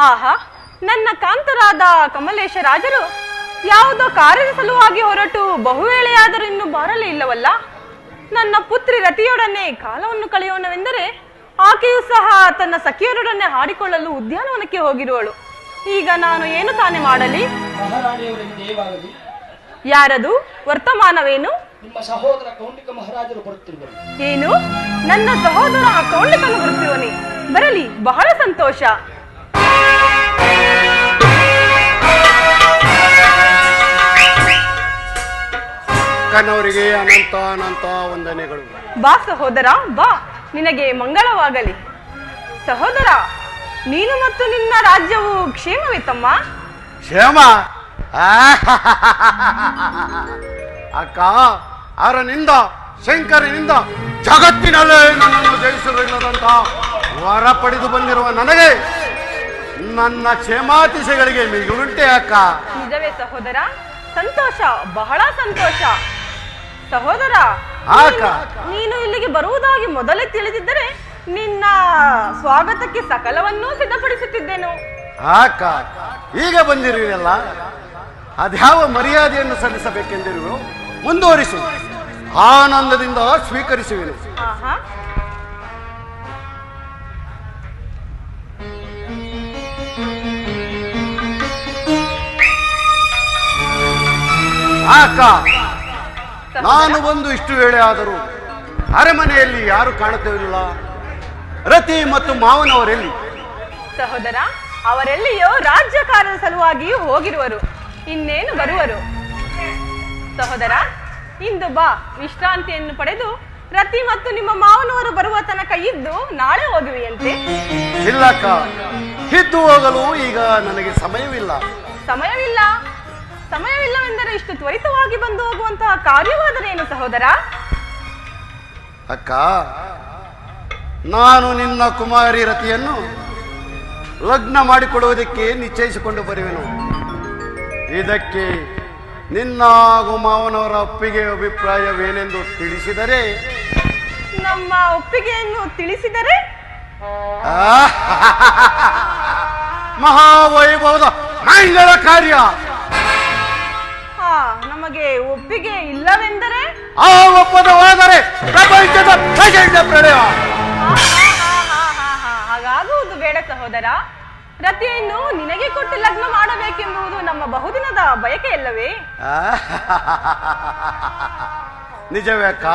ಆಹಾ, ನನ್ನ ಕಾಂತರಾದ ಕಮಲೇಶ ರಾಜರು ಯಾವುದೋ ಕಾರ್ಯದ ಸಲುವಾಗಿ ಹೊರಟು ಬಹುವೇಳೆಯಾದರೂ ಇನ್ನು ಬರಲೇ ಇಲ್ಲವಲ್ಲ. ನನ್ನ ಪುತ್ರಿ ರತಿಯೊಡನೆ ಕಾಲವನ್ನು ಕಳೆಯೋಣವೆಂದರೆ ಆಕೆಯೂ ಸಹ ತನ್ನ ಸಖಿಯರೊಡನೆ ಹಾಡಿಕೊಳ್ಳಲು ಉದ್ಯಾನವನಕ್ಕೆ ಹೋಗಿರುವಳು. ಈಗ ನಾನು ಏನು ತಾನೇ ಮಾಡಲಿ? ಯಾರದು? ವರ್ತಮಾನವೇನು? ನಿಮ್ಮ ಸಹೋದರ ಕೌಂಡಿಕ ಮಹಾರಾಜರು ಬರುತ್ತಿರುವರು. ಏನು? ನನ್ನ ಸಹೋದರ ಕೌಂಡಿಕನು ಬರುತ್ತಿರುವನೇ? ಬರಲಿ, ಬಹಳ ಸಂತೋಷ. ಕಣ್ಣವರಿಗೆ ಅನಂತ ಅನಂತ ವಂದನೆಗಳು. ಬಾ ಸಹೋದರ, ಬಾ, ನಿನಗೆ ಮಂಗಳವಾಗಲಿ. ಸಹೋದರ, ನೀನು ಮತ್ತು ನಿನ್ನ ರಾಜ್ಯವು ಕ್ಷೇಮವೇ ತಮ್ಮ? ಕ್ಷೇಮ? ಅಕ್ಕ, ಅರನಿಂದ ಶಂಕರನಿಂದ ಜಗತ್ತಿನಲ್ಲೇ ನನ್ನನ್ನು ಜಯಿಸಲಿಲ್ಲದಂತ ವರ ಪಡೆದು ಬಂದಿರುವ ನನಗೆ ನನ್ನ ಕ್ಷೇಮಾತಿಶಯಗಳಿಗೆ ಮಿಗುಳುಂಟೆ ಅಕ್ಕ. ನಿಜವೇ ಸಹೋದರ? ಸಂತೋಷ, ಬಹಳ ಸಂತೋಷ. ಸಹೋದರ, ನೀನು ಇಲ್ಲಿಗೆ ಬರುವುದಾಗಿ ಮೊದಲೇ ತಿಳಿದಿದ್ದರೆ ನಿನ್ನ ಸ್ವಾಗತಕ್ಕೆ ಸಕಲವನ್ನೂ ಸಿದ್ಧಪಡಿಸುತ್ತಿದ್ದೇನು. ಅಕ್ಕ, ಈಗ ಬಂದಿರುವಲ್ಲ, ಅದ್ಯಾವ ಮರ್ಯಾದೆಯನ್ನು ಸಲ್ಲಿಸಬೇಕೆಂದಿರುವೆ ಮುಂದುವರಿಸು. ಆನಂದದಿಂದ ಸ್ವೀಕರಿಸುವೆನು. ಅಕ್ಕ, ನಾನು ಬಂದು ಇಷ್ಟು ವೇಳೆ ಆದರೂ ಅರಮನೆಯಲ್ಲಿ ಯಾರು ಕಾಣುತ್ತೇವಿಲ್ಲ. ರತಿ ಮತ್ತು ಮಾವನವರೆಲ್ಲಿ? ಸಹೋದರ, ಅವರೆಲ್ಲಿಯೋ ರಾಜ್ಯ ಕಾರ್ಯದ ಸಲುವಾಗಿ ಹೋಗಿರುವರು, ಇನ್ನೇನು ಬರುವರು. ಸಹೋದರ, ಇಂದು ಬಾ, ವಿಶ್ರಾಂತಿಯನ್ನು ಪಡೆದು ರತಿ ಮತ್ತು ನಿಮ್ಮ ಮಾವನವರು ಬರುವ ತನಕ ಇದ್ದು ನಾಳೆ ಹೋಗುವೆಯಂತೆ. ಇಲ್ಲಕ್ಕ, ಇದ್ದು ಹೋಗಲು ಈಗ ನನಗೆ ಸಮಯವಿಲ್ಲ. ಸಮಯವಿಲ್ಲ? ಸಮಯವಿಲ್ಲವೆಂದರೆ ಇಷ್ಟು ತ್ವರಿತವಾಗಿ ಬಂದು ಹೋಗುವಂತಹ ಕಾರ್ಯವಾದರೇನು ಸಹೋದರ? ಅಕ್ಕ, ನಾನು ನಿನ್ನ ಕುಮಾರಿ ರತಿಯನ್ನು ಲಗ್ನ ಮಾಡಿಕೊಡುವುದಕ್ಕೆ ನಿಶ್ಚಯಿಸಿಕೊಂಡು ಬರುವೆನು. ಇದಕ್ಕೆ ನಿನ್ನ ಹಾಗೂ ಮಾವನವರ ಒಪ್ಪಿಗೆ ಅಭಿಪ್ರಾಯವೇನೆಂದು ತಿಳಿಸಿದರೆ? ನಮ್ಮ ಒಪ್ಪಿಗೆಯನ್ನು ತಿಳಿಸಿದರೆ ಮಹಾವೈಭವದ ಮಂಗಳ ಕಾರ್ಯ. ನಮಗೆ ಒಪ್ಪಿಗೆ ಇಲ್ಲವೆಂದರೆ? ಆ ಒಪ್ಪದವಾದರೆ ಪ್ರಪಂಚದ ಪ್ರಚಂಡ ಪ್ರಳಯ. ಹಾಗಾಗುವುದು ಬೇಡ ಸಹೋದರ. ರತಿಯನ್ನು ನಿನಗೆ ಕೊಟ್ಟು ಲಗ್ನ ಮಾಡಬೇಕೆಂಬುದು ನಮ್ಮ ಬಹುದಿನದ ಬಯಕೆಯಲ್ಲವೇ? ನಿಜವೇ ಅಕ್ಕ?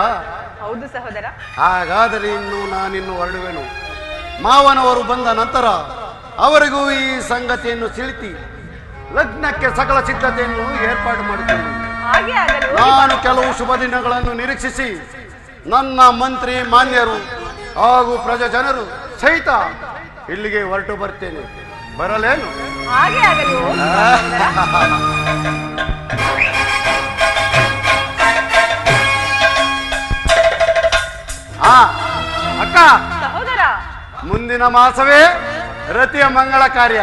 ಹೌದು ಸಹೋದರ. ಹಾಗಾದರೆ ಇನ್ನು ನಾನಿನ್ನು ಹೊರಡುವೆನು. ಮಾವನವರು ಬಂದ ನಂತರ ಅವರಿಗೂ ಈ ಸಂಗತಿಯನ್ನು ತಿಳಿಸಿ ಲಗ್ನಕ್ಕೆ ಸಕಲ ಸಿದ್ಧತೆಯನ್ನು ಏರ್ಪಾಡು ಮಾಡುತ್ತೇನೆ. ನಾನು ಕೆಲವು ಶುಭ ದಿನಗಳನ್ನು ನಿರೀಕ್ಷಿಸಿ ನನ್ನ ಮಂತ್ರಿ ಮಾನ್ಯರು ಹಾಗೂ ಪ್ರಜಾಜನರು ಸಹಿತ ಇಲ್ಲಿಗೆ ಹೊರಟು ಬರ್ತೇನೆ. ಬರಲೇನು? ಹಾಗೆ ಆಗಲಿ. ಅಕ್ಕ, ಸಹೋದರ, ಮುಂದಿನ ಮಾಸವೇ ರತಿಯ ಮಂಗಳ ಕಾರ್ಯ.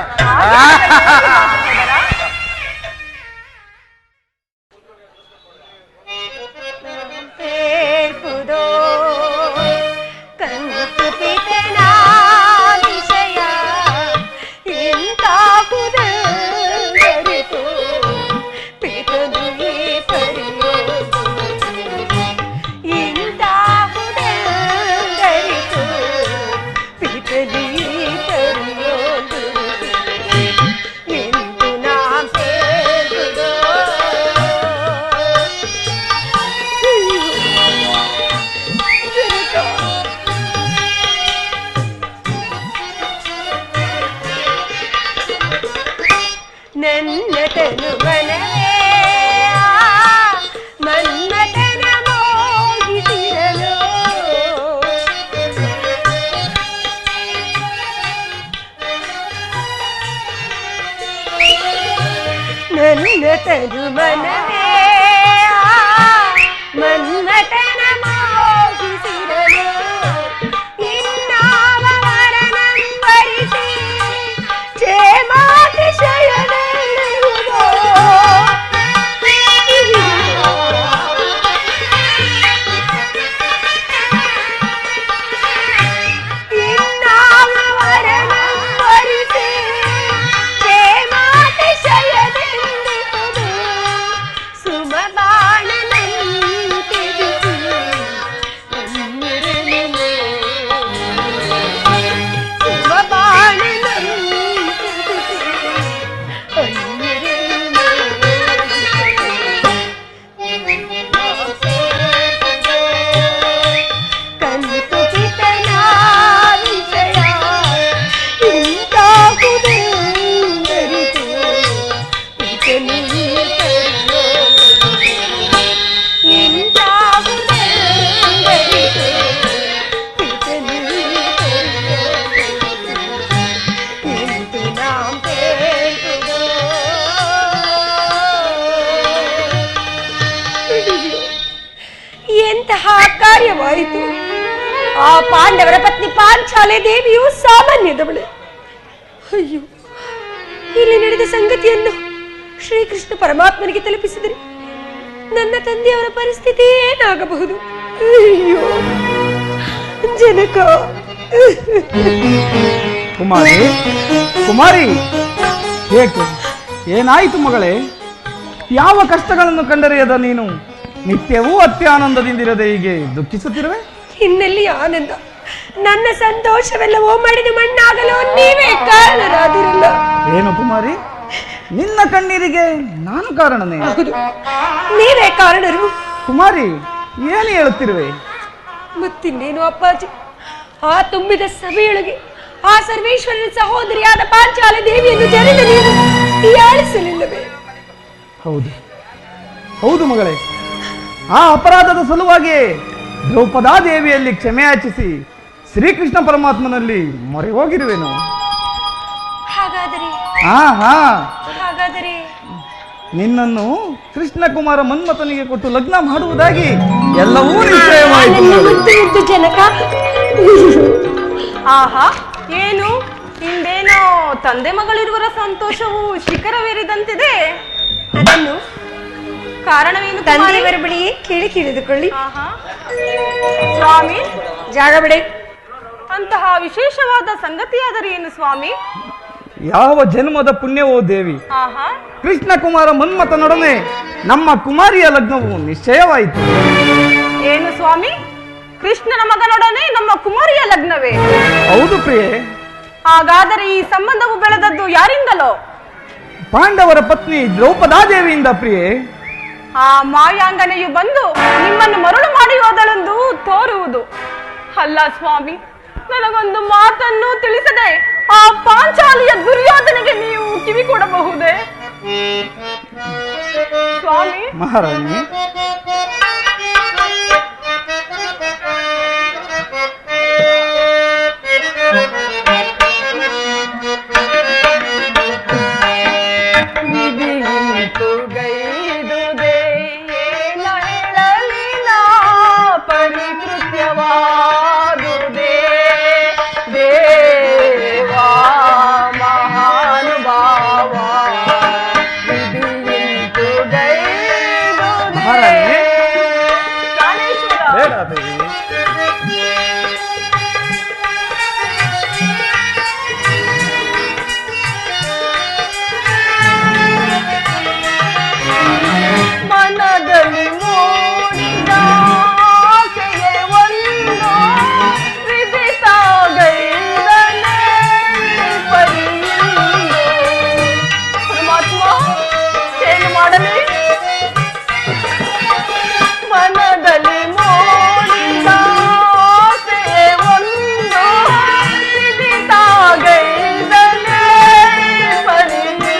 ಎಂತಹ ಕಾರ್ಯವಾಯಿತು. ಆ ಪಾಂಡವರ ಪತ್ನಿ ಪಾಂಚಾಲೆ ದೇವಿಯು ಸಾಮಾನ್ಯದವಳು. ಅಯ್ಯೋ, ಇಲ್ಲಿ ನಡೆದ ಸಂಗತಿಯನ್ನು ಶ್ರೀಕೃಷ್ಣ ಪರಮಾತ್ಮನಿಗೆ ತಲುಪಿಸಿದರೆ ನನ್ನ ತಂದೆಯವರ ಪರಿಸ್ಥಿತಿ ಏನಾಗಬಹುದು? ಅಯ್ಯೋ ಜನಕ. ಕುಮಾರಿ, ಕುಮಾರಿ, ಏಕೆ, ಏನಾಯಿತು ಮಗಳೇ? ಯಾವ ಕಷ್ಟಗಳನ್ನು ಕಂಡರಿಯದ ನೀನು ನಿತ್ಯವೂ ಅತ್ಯಾನಂದದಿಂದಿರದೆ ಹೀಗೆ ದುಃಖಿಸುತ್ತಿರುವೆ? ಇನ್ನೆಲ್ಲಿ ಆನಂದ? ನನ್ನ ಸಂತೋಷವೆಲ್ಲವೋ ಮಡಿದು ಮಣ್ಣಾಗಲು ನೀವೇ ಕಾರಣರಾದಿರಲ್ಲ. ಏನು ಕುಮಾರಿ, ನಿನ್ನ ಕಣ್ಣೀರಿಗೆ ನಾನು ಕಾರಣನೇ? ಹೌದು, ನೀವೇ ಕಾರಣರು. ಕುಮಾರಿ, ಏನು ಹೇಳುತ್ತಿರುವೆ? ಮತ್ತಿನ್ನೇನು ಅಪ್ಪಾಜಿ, ಆ ತುಂಬಿದ ಸಭೆಯೊಳಗೆ ಆ ಸರ್ವೇಶ್ವರನ ಸಹೋದರಿಯಾದ ಪಾಂಚಾಲ ದೇವಿಯನ್ನು ಜರಿದ ನೀವು ಹೀಯಾಳಿಸಲಿಲ್ಲವೇ? ಹೌದು ಹೌದು ಮಗಳೇ, ಆ ಅಪರಾಧದ ಸಲುವಾಗಿ ದ್ರೌಪದಾ ದೇವಿಯಲ್ಲಿ ಕ್ಷಮೆಯಾಚಿಸಿ ಶ್ರೀಕೃಷ್ಣ ಪರಮಾತ್ಮನಲ್ಲಿ ಮೊರೆ ಹೋಗಿರುವೆನು. ಹಾಗಾದರೆ ನಿನ್ನನ್ನು ಕೃಷ್ಣ ಕುಮಾರ ಮನ್ಮಥನಿಗೆ ಕೊಟ್ಟು ಲಗ್ನ ಮಾಡುವುದಾಗಿ ಎಲ್ಲವೂ ನಿಶ್ಚಯವಾಯಿತು. ಜನಕ, ಆಹಾ, ಏನು ಹಿಂದೇನೋ ತಂದೆ ಮಗಳಿರುವರ ಸಂತೋಷವು ಶಿಖರವೇರಿದಂತಿದೆ. ಅದನ್ನು ಕಾರಣವೇನು? ತಂದೆಯವರ ಬಳಿಯೇ ಕೇಳಿ ತಿಳಿದುಕೊಳ್ಳಿ. ಆಹಾ, ಸ್ವಾಮಿ, ಜಾಗ ಬಿಡೆ. ಅಂತಹ ವಿಶೇಷವಾದ ಸಂಗತಿಯಾದರೆ ಏನು ಸ್ವಾಮಿ? ಯಾವ ಜನ್ಮದ ಪುಣ್ಯವೋ ದೇವಿ, ಆಹಾ, ಕೃಷ್ಣ ಕುಮಾರ ಮನ್ಮಥನೊಡನೆ ನಮ್ಮ ಕುಮಾರಿಯ ಲಗ್ನವು ನಿಶ್ಚಯವಾಯಿತು. ಏನು ಸ್ವಾಮಿ, ಕೃಷ್ಣನ ಮಗನೊಡನೆ ನಮ್ಮ ಕುಮಾರಿಯ ಲಗ್ನವೇ? ಹೌದು ಪ್ರಿಯೆ. ಹಾಗಾದರೆ ಈ ಸಂಬಂಧವು ಬೆಳೆದದ್ದು ಯಾರಿಂದಲೋ? ಪಾಂಡವರ ಪತ್ನಿ ದ್ರೌಪದಾ ದೇವಿಯಿಂದ ಪ್ರಿಯೆ. ಆ ಮಾಯಾಂಗನೆಯು ಬಂದು ನಿಮ್ಮನ್ನು ಮರಳು ಮಾಡಿ ಹೋದಳೆಂದು ತೋರುವುದು. ಅಲ್ಲ ಸ್ವಾಮಿ, ನನಗೊಂದು ಮಾತನ್ನು ತಿಳಿಸದೆ ಆ ಪಾಂಚಾಲಿಯ ದುರ್ಯೋಧನೆಗೆ ನೀವು ಕಿವಿ ಕೊಡಬಹುದೇ ಸ್ವಾಮಿ? ಮಹಾರಾಣಿ, ಪರಿಕೃತ್ಯವಾದುದೇ ದೇವಾ ಮಹಾನುಭಾವ ವಿಧಿಯಿಂತು ಗೈದುದೇ. ಪ್ರಾಣೇಶ್ವರ, ಬೇಡ ದೇವಿ. ಮನದಲ್ಲಿ ಮೂಡಿದ ಆಸೆಯೇ ಒಂದು ವಿಧಿತಾಗೈದನೇ ಪರಿಯಿಂದು. ಪರಮಾತ್ಮ, ಏನು ಮಾಡಲಿ? ಮನದಲ್ಲಿ ಮೂಡಿದ ಆಸೆಯೇ ಒಂದು ವಿಧಿತಾಗೈದನೇ ಪರಿಯಿಂದು.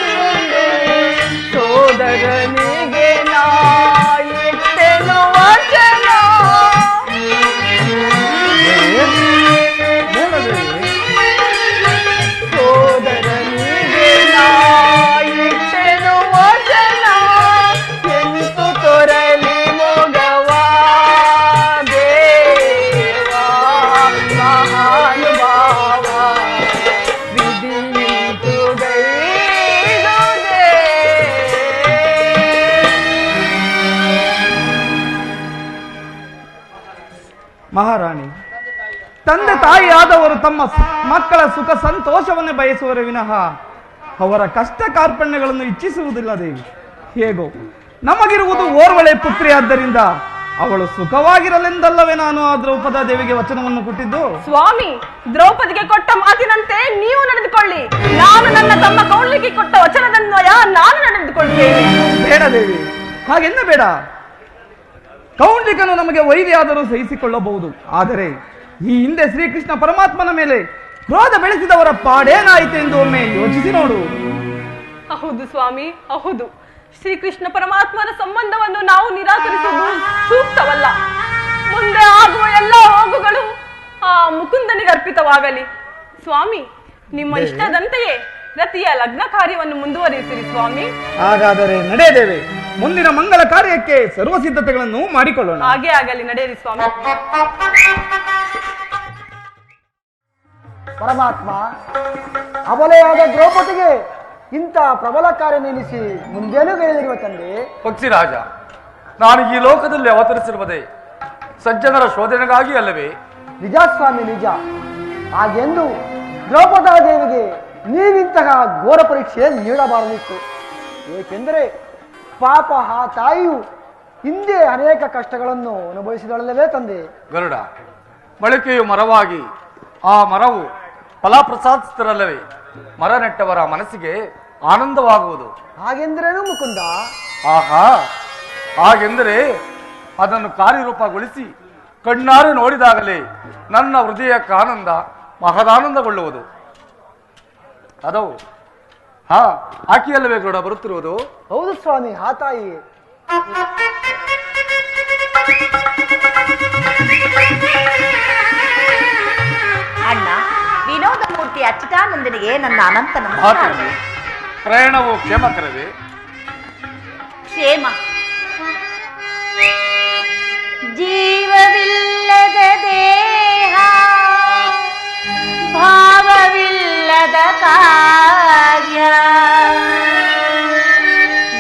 ಸೋದರನಿಗೆ ನಾಯಿಟ್ಟೆನು ವಚನ, ಸೋದರನಿಗೆ ನಾಯಿಟ್ಟೆನು ವಚನ, ಎಂತು ತೊರಲಿ ಮೊಗವಾ ದೇವಾ ಮಹಾನುಭಾವ ವಿಧಿಯಿಂತು ಗೈದುದೇ. ಮಹಾರಾಣಿ, ತಂದೆ ತಾಯಿಯಾದವರು ತಮ್ಮ ಮಕ್ಕಳ ಸುಖ ಸಂತೋಷವನ್ನು ಬಯಸುವರೆ ವಿನಃ ಅವರ ಕಷ್ಟ ಕಾರ್ಪಣ್ಯಗಳನ್ನು ಇಚ್ಛಿಸುವುದಿಲ್ಲ ದೇವಿ. ಹೇಗೋ ನಮಗಿರುವುದು ಓರ್ವಳೆ ಪುತ್ರಿ, ಆದ್ದರಿಂದ ಅವಳು ಸುಖವಾಗಿರಲೆಂದಲ್ಲವೇ ನಾನು ಆ ದ್ರೌಪದಾ ದೇವಿಗೆ ವಚನವನ್ನು ಕೊಟ್ಟಿದ್ದು. ಸ್ವಾಮಿ, ದ್ರೌಪದಿಗೆ ಕೊಟ್ಟ ಮಾತಿನಂತೆ ನೀವು ನಡೆದುಕೊಳ್ಳಿ. ನಾನು ನನ್ನ ತಮ್ಮ ಕೌಲಿಗೆ ಕೊಟ್ಟ ವಚನದನ್ವಯ ನಾನು ನಡೆದುಕೊಳ್ತೇನೆ. ಬೇಡ ದೇವಿ, ಹಾಗೆನ್ನ ಬೇಡ. ಕೌಂಡಿಕನು ನಮಗೆ ವೈರಿಯಾದರೂ ಸಹಿಸಿಕೊಳ್ಳಬಹುದು, ಆದರೆ ಈ ಹಿಂದೆ ಶ್ರೀಕೃಷ್ಣ ಪರಮಾತ್ಮನ ಮೇಲೆ ಕ್ರೋಧ ಬೆಳೆಸಿದವರ ಪಾಡೇನಾಯಿತು ಎಂದು ಒಮ್ಮೆ ಯೋಚಿಸಿ ನೋಡು. ಹೌದು ಸ್ವಾಮಿ, ಹೌದು. ಶ್ರೀಕೃಷ್ಣ ಪರಮಾತ್ಮನ ಸಂಬಂಧವನ್ನು ನಾವು ನಿರಾಕರಿಸುವುದು ಸೂಕ್ತವಲ್ಲ. ಮುಂದೆ ಆಗುವ ಎಲ್ಲ ಹೋಗುಗಳು ಆ ಮುಕುಂದನಿಗೆ ಅರ್ಪಿತವಾಗಲಿ. ಸ್ವಾಮಿ, ನಿಮ್ಮ ಇಷ್ಟದಂತೆಯೇ ರತಿಯ ಲಗ್ನ ಕಾರ್ಯವನ್ನು ಮುಂದುವರಿಸಿರಿ ಸ್ವಾಮಿ. ಹಾಗಾದರೆ ನಡೆಯದೇವೆ. ಮುಂದಿನ ಮಂಗಳ ಕಾರ್ಯಕ್ಕೆ ಸರ್ವ ಸಿದ್ಧತೆಗಳನ್ನು ಮಾಡಿಕೊಳ್ಳೋಣ. ಹಾಗೆ ಆಗಲಿ, ನಡೆಯಿರಿ ಸ್ವಾಮಿ. ಪರಮಾತ್ಮ, ಅಬಲೆಯಾದ ದ್ರೌಪದಿಗೆ ಇಂಥ ಪ್ರಬಲ ಕಾರ್ಯ ನೆನೆಸಿ ಮುಂದೇನೂ ಗೈದಿರುವ ತಂದೆ. ಪಕ್ಷಿರಾಜ, ನಾನು ಈ ಲೋಕದಲ್ಲಿ ಅವತರಿಸಿರುವುದೇ ಸಜ್ಜನರ ಶೋಧನೆಗಾಗಿ ಅಲ್ಲವೇ? ನಿಜ ಸ್ವಾಮಿ, ನಿಜ. ಹಾಗೆಂದು ದ್ರೌಪದಾದೇವಿಗೆ ನೀವಿಂತಹ ಘೋರ ಪರೀಕ್ಷೆ ನೀಡಬಾರದಿತ್ತು. ಏಕೆಂದರೆ ಪಾಪ ಆ ತಾಯಿಯು ಹಿಂದೆ ಅನೇಕ ಕಷ್ಟಗಳನ್ನು ಅನುಭವಿಸಿದಳಲ್ಲವೇ ತಂದೆ. ಗರುಡ, ಮೊಳಕೆಯು ಮರವಾಗಿ ಆ ಮರವು ಫಲ ಪ್ರಸಾದಿಸುತ್ತಿರಲ್ಲವೇ ಮರ ನೆಟ್ಟವರ ಮನಸ್ಸಿಗೆ ಆನಂದವಾಗುವುದು. ಹಾಗೆಂದ್ರೇನು ಮುಕುಂದ? ಆಹಾ, ಹಾಗೆಂದರೆ ಅದನ್ನು ಕಾರ್ಯರೂಪಗೊಳಿಸಿ ಕಣ್ಣಾರೆ ನೋಡಿದಾಗಲೇ ನನ್ನ ಹೃದಯಕ್ಕೆ ಆನಂದ ಮಹದಾನಂದಗೊಳ್ಳುವುದು. ಅದು ಆಕೆಯಲ್ಲವೇ ಗರುಡ ಬರುತ್ತಿರುವುದು? ಹೌದು ಸ್ವಾಮಿ, ಆ ತಾಯಿ. ಅಣ್ಣ, ವಿನೋದ ಮೂರ್ತಿ ಅಚ್ಯುತಾನಂದನಿಗೆ ನನ್ನ ಅನಂತ ನಮಸ್ಕಾರ. ಪ್ರಯಾಣವು ಕ್ಷೇಮಕರವೇ? ಕ್ಷೇಮ. ಜೀವವಿಲ್ಲದ ದೇಹ, ಭಾವವಿಲ್ಲದ ಕಾರ್ಯ.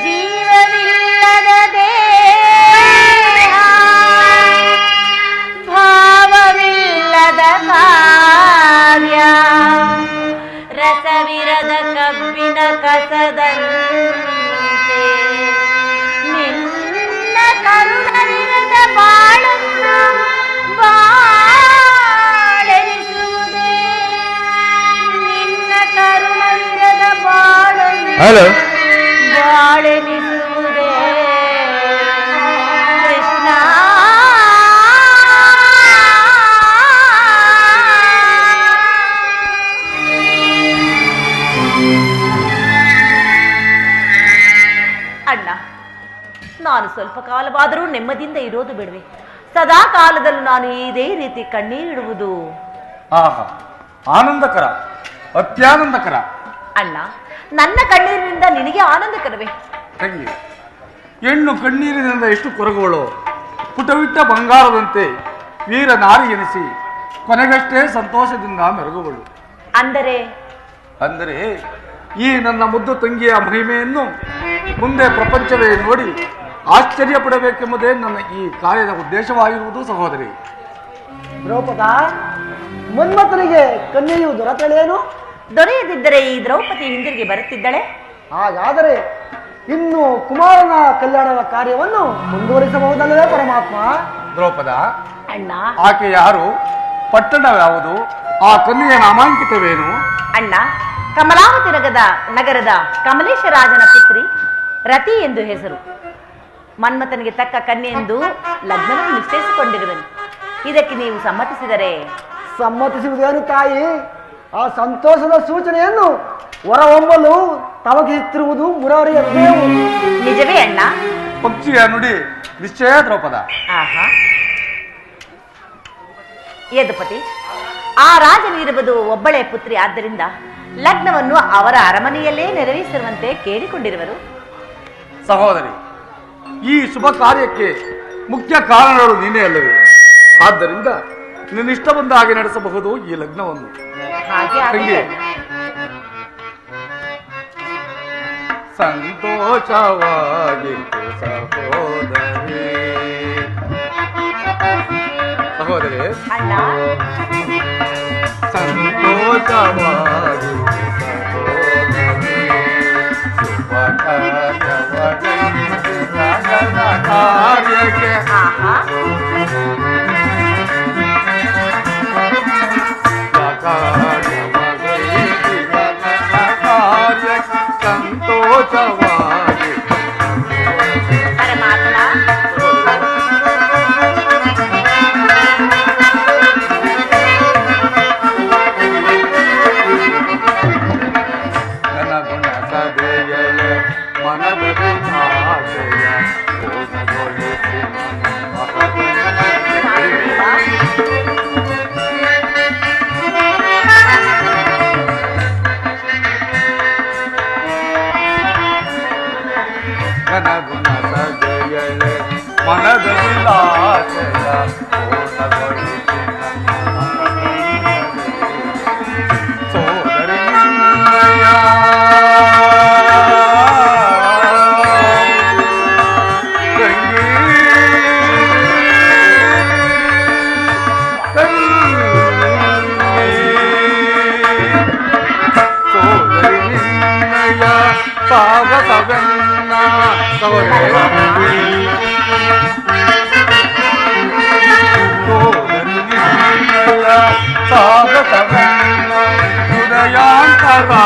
ಜೀವವಿಲ್ಲದ ದೇಹ, ಭಾವವಿಲ್ಲದ ಕಾರ್ಯ. ರಸವಿರದ ಕಬ್ಬಿನ ಕಸದಂತೆ ನಿನ್ನ ಕರುಣವಿರದ ಬಾಳನ್ನು ಬಾಳೆನಿಸುವುದೇ. ನಿನ್ನ ಕರುಣವಿರದ ಬಾಳನ್ನು ಬಾಳೆನಿಸುವುದೇ ಕೃಷ್ಣ. ಅಣ್ಣ, ನಾನು ಸ್ವಲ್ಪ ಕಾಲವಾದರೂ ನೆಮ್ಮದಿಯಿಂದ ಇರೋದು ಬಿಡುವೆ. ಸದಾ ಕಾಲದಲ್ಲೂ ನಾನು ಇದೇ ರೀತಿ ಕಣ್ಣೀರಿಡುವುದು ಆಹಾ, ಆನಂದಕರ, ಅತ್ಯಾನಂದಕರ. ಅಣ್ಣ, ನನ್ನ ಕಣ್ಣೀರಿನಿಂದ ನಿನಗೆ ಆನಂದಕರವೇ? ತಂಗಿ, ಹೆಣ್ಣು ಕಣ್ಣೀರಿನಿಂದ ಎಷ್ಟು ಕೊರಗುವಳು. ಪುಟವಿಟ್ಟ ಬಂಗಾರದಂತೆ ವೀರ ನಾರಿ ಎನಿಸಿ ಕೊನೆಗಷ್ಟೇ ಸಂತೋಷದಿಂದ ಮೆರಗುವಳು. ಅಂದರೆ ಈ ನನ್ನ ಮುದ್ದು ತಂಗಿಯ ಮಹಿಮೆಯನ್ನು ಮುಂದೆ ಪ್ರಪಂಚವೇ ನೋಡಿ ಆಶ್ಚರ್ಯ ಪಡಬೇಕೆಂಬುದೇ ನನ್ನ ಈ ಕಾರ್ಯದ ಉದ್ದೇಶವಾಗಿರುವುದು ಸಹೋದರಿ. ದ್ರೌಪದ, ಮನ್ಮಥನಿಗೆ ಕನ್ಯೆಯು ದೊರಕಲೇನು? ದೊರೆಯದಿದ್ದರೆ ಈ ದ್ರೌಪದಿ ಹಿಂದಿರುಗಿ ಬರುತ್ತಿದ್ದಳೆ. ಹಾಗಾದರೆ ಇನ್ನು ಕುಮಾರನ ಕಲ್ಯಾಣದ ಕಾರ್ಯವನ್ನು ಮುಂದುವರಿಸಬಹುದಲ್ಲವೇ ಪರಮಾತ್ಮ? ದ್ರೌಪದ, ಅಣ್ಣ, ಆಕೆ ಯಾರು? ಪಟ್ಟಣವ್ಯಾವುದು? ಆ ಕನ್ಯೆಯ ನಾಮಾಂಕಿತವೇನು? ಅಣ್ಣ, ಕಮಲಾವತಿ ನಗರದ ಕಮಲೇಶ ರಾಜನ ಪುತ್ರಿ ರತಿ ಎಂದು ಹೆಸರು. ಮನ್ಮಥನಿಗೆ ತಕ್ಕ ಕನ್ಯೆ ಎಂದು ಲಗ್ನವನ್ನು ನಿಶ್ಚಯಿಸಿಕೊಂಡಿರುವನು. ಇದಕ್ಕೆ ನೀವು ಸಮ್ಮತಿಸಿದರೆ? ಸಮ್ಮತಿಸುವುದೇನು ತಾಯಿ? ಆ ಸಂತೋಷದ ಸೂಚನೆಯನ್ನು ಹೊರಹೊಮ್ಮಲು ತಮಗಿಸುತ್ತಿರುವುದು ಮುರಾರಿಯ ಹೃದಯವು. ನಿಜವೇ ಅಣ್ಣ? ಪಕ್ಷಿಯ ನುಡಿ ನಿಶ್ಚಯ ದ್ರೌಪದ. ಆಹಾ, ಯದುಪತಿ, ಆ ರಾಜನಿರುವುದು ಒಬ್ಬಳೇ ಪುತ್ರಿ. ಆದ್ದರಿಂದ ಲಗ್ನವನ್ನು ಅವರ ಅರಮನೆಯಲ್ಲೇ ನೆರವೇರಿಸಿರುವಂತೆ ಕೇಳಿಕೊಂಡಿರುವರು. ಸಹೋದರಿ, ಈ ಶುಭ ಕಾರ್ಯಕ್ಕೆ ಮುಖ್ಯ ಕಾರಣಗಳು ನೀನೇ ಅಲ್ಲವೇ? ಆದ್ದರಿಂದ ನಿನ್ನಿಷ್ಟ ಬಂದ ಹಾಗೆ ನಡೆಸಬಹುದು ಈ ಲಗ್ನವನ್ನು. ಹಾಗೆ ಆಗಲಿ ಅಣ್ಣ. ಸಂತೋಷವಾಗಿತ್ತು ಸಹೋದರಿ. ಸಹೋದರಿ, ಅಣ್ಣ, ಸಂತೋಷವಾಗಿತ್ತು ಸಹೋದರಿ. ಶುಭ ಕಾರ್ಯಕ್ಕೆ ಆಹಾ, ಸಂತೋಷವಾಗಿ ಪರಮಾತ್ಮ, ಘನಗುಣ ಸಭೆಯಲೆ ಮನದ ವಿಧಾತೆಯ ಪೂರ್ಣಗೊಳಿಸಿ ಘನಗುಣ ಮನದಲ್ಲಾಸೆಯ ಸೋದರಿ ನಿನ್ನಯ ಸಾಗಸವೆನ್ನ ಸಾಗಸವೆನ್ನ ಹೃದಯಾಂತರಾಳವ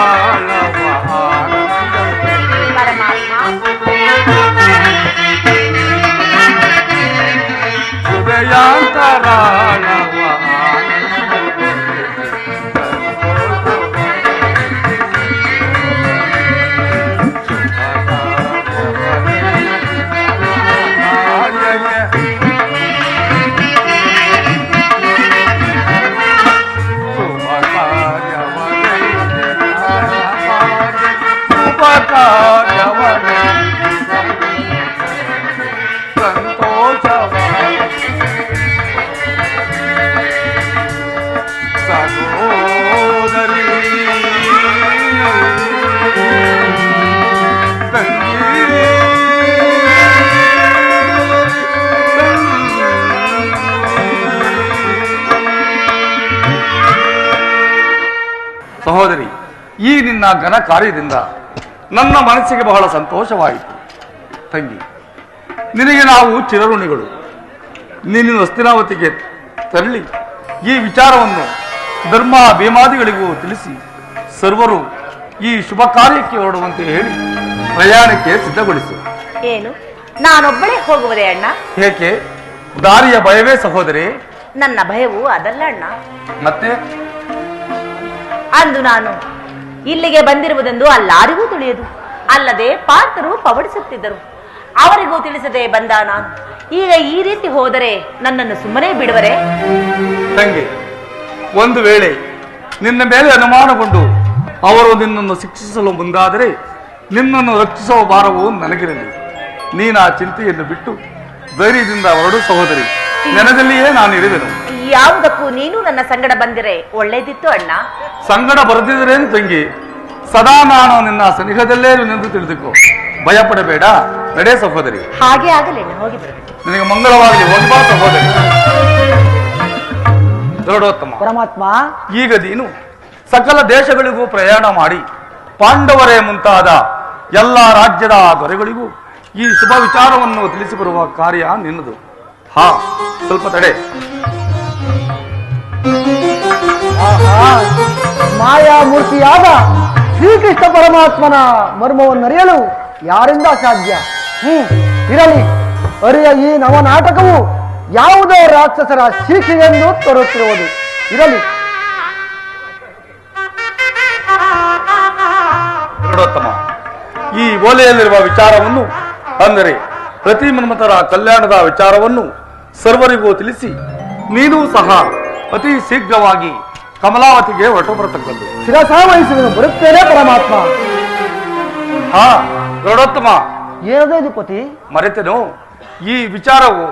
ಹೃದಯಾಂತರಾಳವ ಸಂತೋಷವ ಸಹೋದರಿ ಸಹೋದರಿ, ಈ ನಿನ್ನ ಘನ ಕಾರ್ಯದಿಂದ ನನ್ನ ಮನಸ್ಸಿಗೆ ಬಹಳ ಸಂತೋಷವಾಯಿತು. ತಂಗಿ, ನಿನಗೆ ನಾವು ಚಿರಋಣಿಗಳು. ನೀನು ಹಸ್ತಿನಾವತಿಗೆ ತೆರಳಿ ಈ ವಿಚಾರವನ್ನು ಧರ್ಮ ಭೀಮಾದಿಗಳಿಗೂ ತಿಳಿಸಿ ಸರ್ವರು ಈ ಶುಭ ಕಾರ್ಯಕ್ಕೆ ಹೊರಡುವಂತೆ ಹೇಳಿ ಪ್ರಯಾಣಕ್ಕೆ ಸಿದ್ಧಗೊಳಿಸು. ಏನು, ನಾನೊಬ್ಬಳೇ ಹೋಗುವುದೇ ಅಣ್ಣ? ಏಕೆ? ದಾರಿಯ ಭಯವೇ ಸಹೋದರಿ? ನನ್ನ ಭಯವು ಅದಲ್ಲ ಅಣ್ಣ. ಮತ್ತೆ ಅಂದು ನಾನು ಇಲ್ಲಿಗೆ ಬಂದಿರುವುದೆಂದು ಅಲ್ಲಾರಿಗೂ ತಿಳಿಯದು. ಅಲ್ಲದೆ ಪಾರ್ಥರು ಪವಡಿಸುತ್ತಿದ್ದರು. ಅವರಿಗೂ ತಿಳಿಸದೆ ಬಂದ ನಾನು ಈಗ ಈ ರೀತಿ ಹೋದರೆ ನನ್ನನ್ನು ಸುಮ್ಮನೆ ಬಿಡುವರೆ? ತಂಗಿ, ಒಂದು ವೇಳೆ ನಿನ್ನ ಮೇಲೆ ಅನುಮಾನಗೊಂಡು ಅವರು ನಿನ್ನನ್ನು ಶಿಕ್ಷಿಸಲು ಮುಂದಾದರೆ ನಿನ್ನನ್ನು ರಕ್ಷಿಸುವ ಭಾರವು ನನಗಿರಲಿ. ನೀನು ಆ ಚಿಂತೆಯನ್ನು ಬಿಟ್ಟು ಧೈರ್ಯದಿಂದ ಹೊರಡು ಸಹೋದರಿ. ನೆನದಲ್ಲಿಯೇ ನಾನು ಇರುವೆನು. ಯಾವುದಕ್ಕೂ ನೀನು ನನ್ನ ಸಂಗಡ ಬಂದಿರೆ ಒಳ್ಳೇದಿತ್ತು ಅಣ್ಣ. ಸಂಗಡ ಬರೆದಿದ್ರೇನು ತಂಗಿ, ಸದಾ ನಾನು ನಿನ್ನ ಸನಿಹದಲ್ಲೇ ನಿಂದು ತಿಳಿದುಕೋ. ಭಯ ಪಡಬೇಡ, ನಡೆ ಸಹೋದರಿ. ಹಾಗೆ ಆಗಲಿ, ಹೋಗಿ ಬರಬೇಕು. ನಿನಗೆ ಮಂಗಳವಾಗಲಿ. ಹೋಗ್ಬಾ ಸಹೋದರಿ. ದೊಡ್ಡೋತ್ತಮ ಪರಮಾತ್ಮ, ಈಗ ನೀನು ಸಕಲ ದೇಶಗಳಿಗೂ ಪ್ರಯಾಣ ಮಾಡಿ ಪಾಂಡವರೇ ಮುಂತಾದ ಎಲ್ಲ ರಾಜ್ಯದ ದೊರೆಗಳಿಗೂ ಈ ಶುಭ ವಿಚಾರವನ್ನು ತಿಳಿಸಿ ಬರುವ ಕಾರ್ಯ ನಿನ್ನದು. ಹಾ, ಸ್ವಲ್ಪ ತಡೆ. ಮಾಯಾಮೂರ್ತಿಯಾದ ಶ್ರೀಕೃಷ್ಣ ಪರಮಾತ್ಮನ ಮರ್ಮವನ್ನು ಅರಿಯಲು ಯಾರಿಂದ ಸಾಧ್ಯ? ಇರಲಿ, ಅರಿಯ ಈ ನವನಾಟಕವು ಯಾವುದೋ ರಾಕ್ಷಸರ ಶಿಕ್ಷೆಯೆಂದು ತೋರುತ್ತಿರುವುದು. ಇರಲಿ. ದೊಡ್ಡೋತ್ತಮ, ಈ ಓಲೆಯಲ್ಲಿರುವ ವಿಚಾರವನ್ನು, ಅಂದರೆ ಪ್ರತಿ ಮನ್ಮಥರ ಕಲ್ಯಾಣದ ವಿಚಾರವನ್ನು ಸರ್ವರಿಗೂ ತಿಳಿಸಿ ನೀನೂ ಸಹ ಅತಿ ಶೀಘ್ರವಾಗಿ ಕಮಲಾವತಿಗೆ ಹೊರಟು ಬರತಕ್ಕದ್ದು. ಶಿರಸಾವಹಿಸುವುದು ಬರುತ್ತೇನೆ ಪರಮಾತ್ಮ. ಹಾ ದೊಡ್ಡೋತ್ತಮ, ಏನದು ಪತಿ? ಮರೆತೆನು, ಈ ವಿಚಾರವು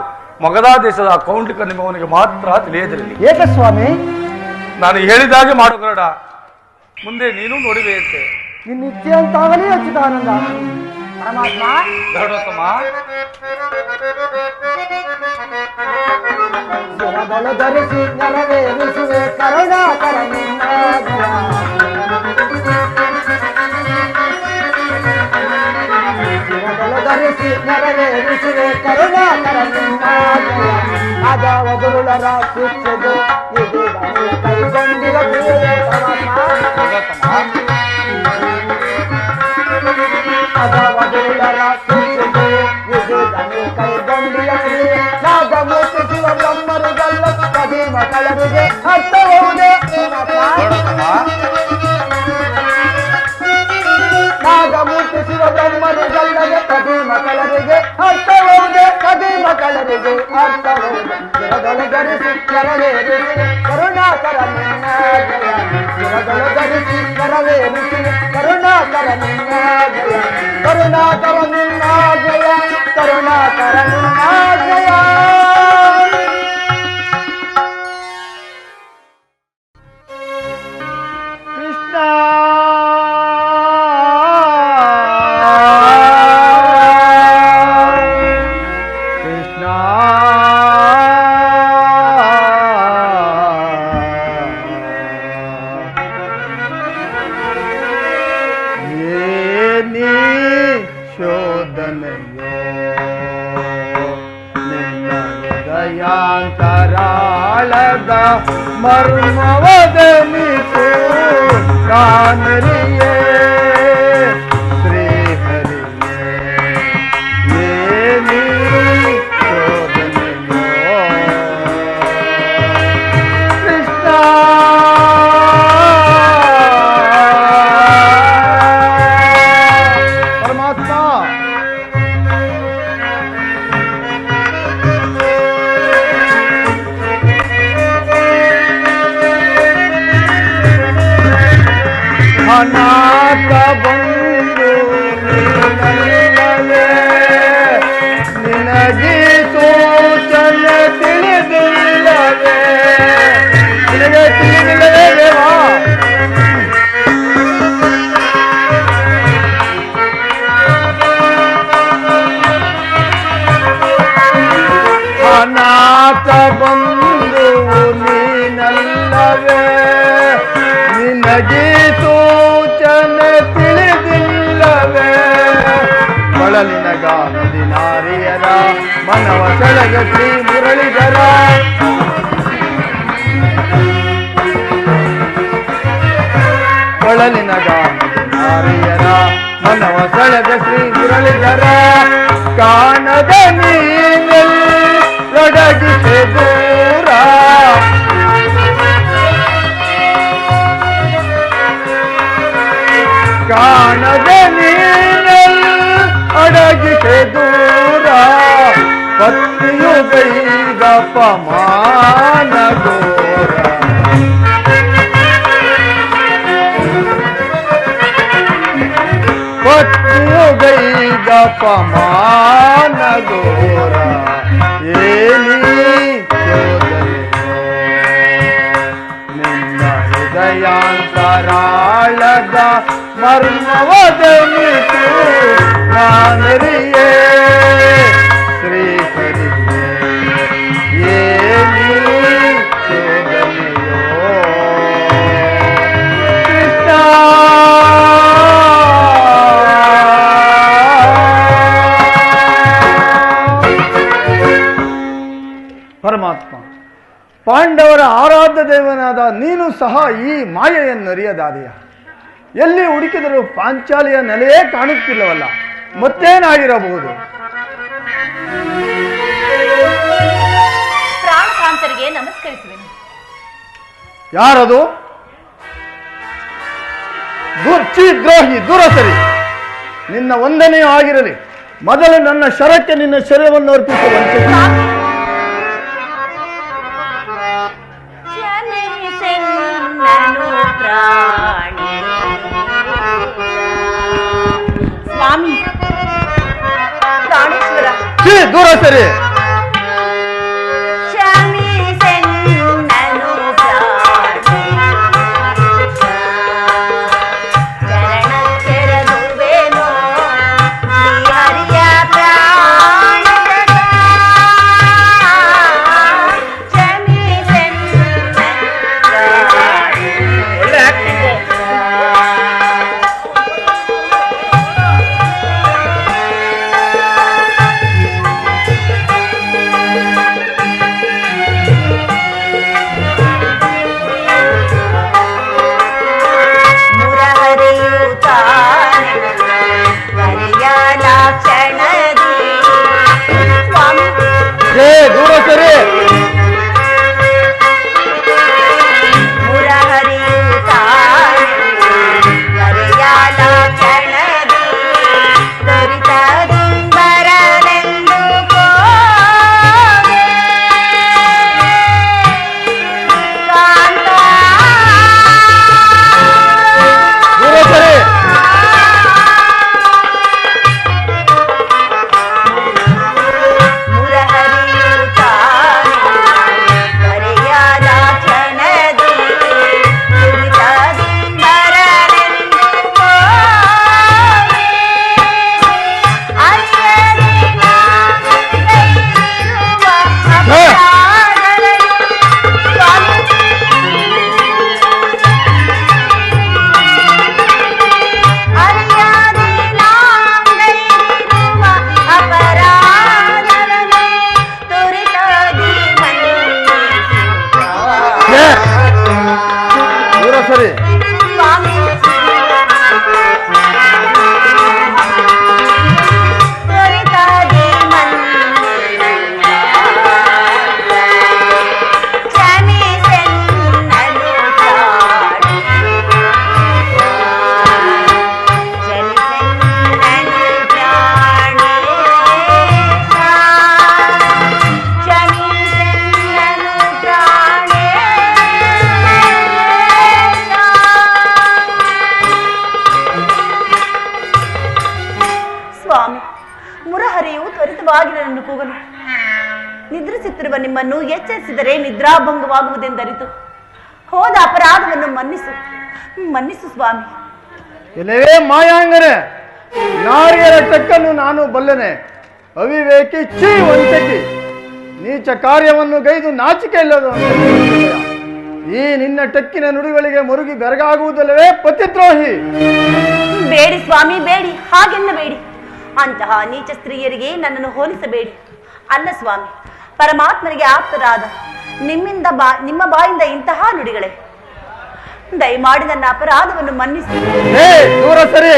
ಮಗಧ ದೇಶದ ಕೌಂಡಿಕ ನಿಮ್ಮವನಿಗೆ ಮಾತ್ರ ತಿಳಿಯದಿರಲಿ. ಏಕೆ ಸ್ವಾಮಿ? ನಾನು ಹೇಳಿದಾಗೆ ಮಾಡು ಗರುಡ. ಮುಂದೆ ನೀನು ನೋಡಿವೆಯಂತೆ. ನಿನ್ನಿಚ್ಛೆ ಅಂತಾಗಲಿ ಅಚ್ಯುತಾನಂದ. ಪರಮಾತ್ಮ, ದೊಡ್ಡೋತ್ತಮ, ಶಿರದೊಳು ಧರಿಸಿ ನೆರವೇರಿಸುವೆ ಕರುಣಾಕರ ನಿನ್ನಾಜ್ಞೆಯ. ಶಿರದೊಳು ಧರಿಸಿ ನೆರವೇರಿಸುವೆ ಕರುಣಾಕರ ನಿನ್ನಾಜ್ಞೆಯ. ಅಜಾವದುರುಳರ ಶಿಕ್ಷೆಗೆ ಇದೀಗ ನೀ ಕೈಗೊಂಡಿರ ಕ್ರಿಯೆ ಪರಮಾತ್ಮ. ಅಜಾವದುರುಳರ ಶಿಕ್ಷೆಗೆ ಇದೀಗ ನೀ ಕೈಗೊಂಡಿರ ಕ್ರಿಯೆ. ನಾಗಮೂರ್ತಿ ಶಿವ ಬ್ರಹ್ಮರಿಗಲ್ಲ ಕದೀಮ ಕಳರಿಗೆ ಅರ್ಥಬಹುದೇ ನಾಗಮೂರ್ತಿ ಶಿವ ಬ್ರಹ್ಮರಿಗಲ್ಲದೆ ಕದೀಮ ಕಳರಿಗೆ ಅರ್ಥಬಹುದೇ ಕದೀಮ ಕಳರಿಗೆ ಅರ್ಥಬಹುದೇ. ಶಿರದೊಳು ಧರಿಸಿ ನೆರವೇರಿಸಿ ಕರುಣಾಕರ ನಿನ್ನಾಜ್ಞೆಯ. ಶಿರದೊಳು ಧರಿಸಿ ನೆರವೇರಿಸಿ ಕರುಣಾಕರ ನಿನ್ನಾಜ್ಞೆಯ. ಕರುಣಾಕರ ನಿನ್ನಾಜ್ಞೆಯ. ಕರುಣಾಕರ ನಿನ್ನಾಜ್ಞೆಯ. ಶೋಧನೆಯೋ ನಿನ್ನ ಹೃದಯಾಂತರಾಳದ ಮರ್ಮವದ ನಿತು ಕಾನರಿಯೇ ಶ್ರೀಹರಿಯೇ ಏನಿ ಶೋಧನೆಯೋ ಕೃಷ್ಣ ಪರಮಾತ್ಮ ಅನಾಥ ಬಂದು ನೀನಲ್ಲವೇ ನಿನಗೆ ಸೂಚನೆ ತಿಳಿದಿಲ್ಲವೇ ನಿನಗೆ ತಿಳಿದಿಲ್ಲವೇ ದೇವಾ ಅನಾಥ ಬಂದು ನೀನಲ್ಲವೇ ನಿನಗೆ ಸೂಚನೆ ತಿಳಿದಿಲ್ಲವೇ ಕೊಳಲಿನ ಗಾನದಿ ನಾರಿಯರ ಮನವ ಸೆಳೆಗ ಶ್ರೀ ಮುರಳಿಧರ ಕೊಳಲಿನ ಗಾನದಿ ನಾರಿಯರ ಮನವ ಸೆಳೆಗ ಶ್ರೀ ಮುರಳಿಧರ ಕಾಣದ ನೀನೊಡಗಿಸೆ ದೂರ ಕಾಣದ ನೀನಲ್ ಅಡಗಿಸೆ ದೂರ ಪತ್ನಿಯು ಗೈಗ ಪಮಾನ ಗೋರ ಪತ್ನಿಯು ಗೈಗ ಪಮಾನ ಗೋರ ಏನಿ ಶೋಧನೆಯೋ ನಿನ್ನ ಹೃದಯಾಂತರಾಳದ ಮರ್ಮವದ ನಿತು ನಾನರಿಯೇ ಶ್ರೀಹರಿಯೇ ಏನಿ ಶೋಧನೆಯೋ ಕೃಷ್ಣ ಪರಮಾತ್ಮ ಪಾಂಡವರ ಆರಾಧ್ಯ ದೇವನಾದ ನೀನು ಸಹ ಈ ಮಾಯೆಯನ್ನರಿಯದಾದೆಯ ಎಲ್ಲಿ ಹುಡುಕಿದರೂ ಪಾಂಚಾಲಿಯ ನೆಲೆಯೇ ಕಾಣುತ್ತಿಲ್ಲವಲ್ಲ ಮತ್ತೇನಾಗಿರಬಹುದು ಪ್ರಾಣಕಾಂತರಿಗೆ ನಮಸ್ಕರಿಸುವೆನು. ಯಾರದು ದ್ರೋಹಿ ದುರಸರಿ ನಿನ್ನ ವಂದನೆಯೂ ಆಗಿರಲಿ ಮೊದಲು ನನ್ನ ಶರಕ್ಕೆ ನಿನ್ನ ಶರೀರವನ್ನು ಅರ್ಪಿಸುವಂತೆ ಸ್ವಾಮಿ ಪ್ರಾಣೇಶ್ವರ ದೂರ ಸರಿ ಸ್ವಾಮಿ, ಮುರಹರಿಯು ತ್ವರಿತವಾಗಿ ನನ್ನನ್ನು ಕೂಗಲು ನಿದ್ರಿಸುತ್ತಿರುವ ನಿಮ್ಮನ್ನು ಎಚ್ಚರಿಸಿದರೆ ನಿದ್ರಾಭಂಗವಾಗುವುದೆಂದರಿತು ಹೋದ ಅಪರಾಧವನ್ನು ಮನ್ನಿಸು ಮನ್ನಿಸು ಸ್ವಾಮಿ. ಇಲ್ಲವೇ ಮಾಯಾಂಗನೆ, ನಾರಿಯರ ಟಕ್ಕನ್ನು ನಾನು ಬಲ್ಲೆನೆ. ಅವಿವೇಕಿ ಚೀ ವಂಚಕಿ, ನೀಚ ಕಾರ್ಯವನ್ನು ಗೈದು ನಾಚಿಕೆ ಇಲ್ಲದ ಈ ನಿನ್ನ ಟಕ್ಕಿನ ನುಡಿಗಳಿಗೆ ಮುರುಗಿ ಬೆರಗಾಗುವುದಲ್ಲವೇ ಪತಿದ್ರೋಹಿ. ಬೇಡಿ ಸ್ವಾಮಿ, ಬೇಡಿ, ಹಾಗೆನ್ನಬೇಡಿ. ಅಂತಹ ನೀಚ ಸ್ತ್ರೀಯರಿಗೆ ನನ್ನನ್ನು ಹೋಲಿಸಬೇಡಿ. ಅಲ್ಲ ಸ್ವಾಮಿ, ಪರಮಾತ್ಮನಿಗೆ ಆಪ್ತರಾದ ನಿಮ್ಮ ಬಾಯಿಂದ ಇಂತಹ ನುಡಿಗಳೇ. ದಯಮಾಡಿ ನನ್ನ ಅಪರಾಧವನ್ನು ಮನ್ನಿಸಿ. ದೂರ ಸರಿ.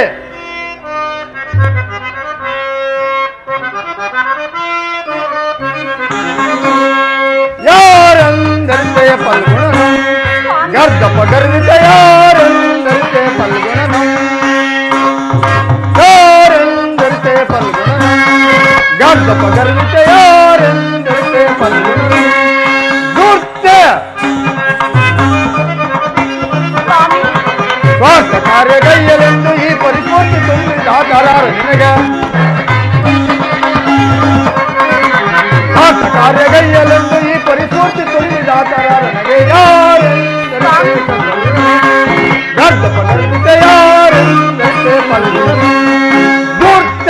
ಯಾರಂದರಿತೆಯ ಫಲ್ಗುಣನು ಗರ್ದಪ ಗರ್ವಿತ, ಯಾರಂದರಿತೆಯ ಫಲ್ಗುಣನು ಯಾರಂದರಿತೆಯ ಫಲ್ಗುಣನು ಗರ್ದಪ ಗರ್ವಿತ, ಯಾರಂದರಿತೆಯ ಫಲ್ಗುಣನು ದುರ್ತ ಸ್ವಾರ್ಥ ಕಾರ್ಯಗೈಯಲೆಂದು ಈ ಪರಿಪೂರ್ತಿ ತುಂಬಿದ ಕರಾರು ನಿನಗೆ. ಸ್ವಾರ್ಥ ಕಾರ್ಯಗೈಯಲೆಂದು ಈ ಪರಿಪೂರ್ತಿ ತುಂಬಿದ ಕರಾರು ನನಗೆ. ಯಾರೆಂದರೆ ಗರ್ಭ ಪಡಲಿದ್ದ, ಯಾರೆಂದರೆ ಪಲ್ಗುಣನು ದುರ್ತ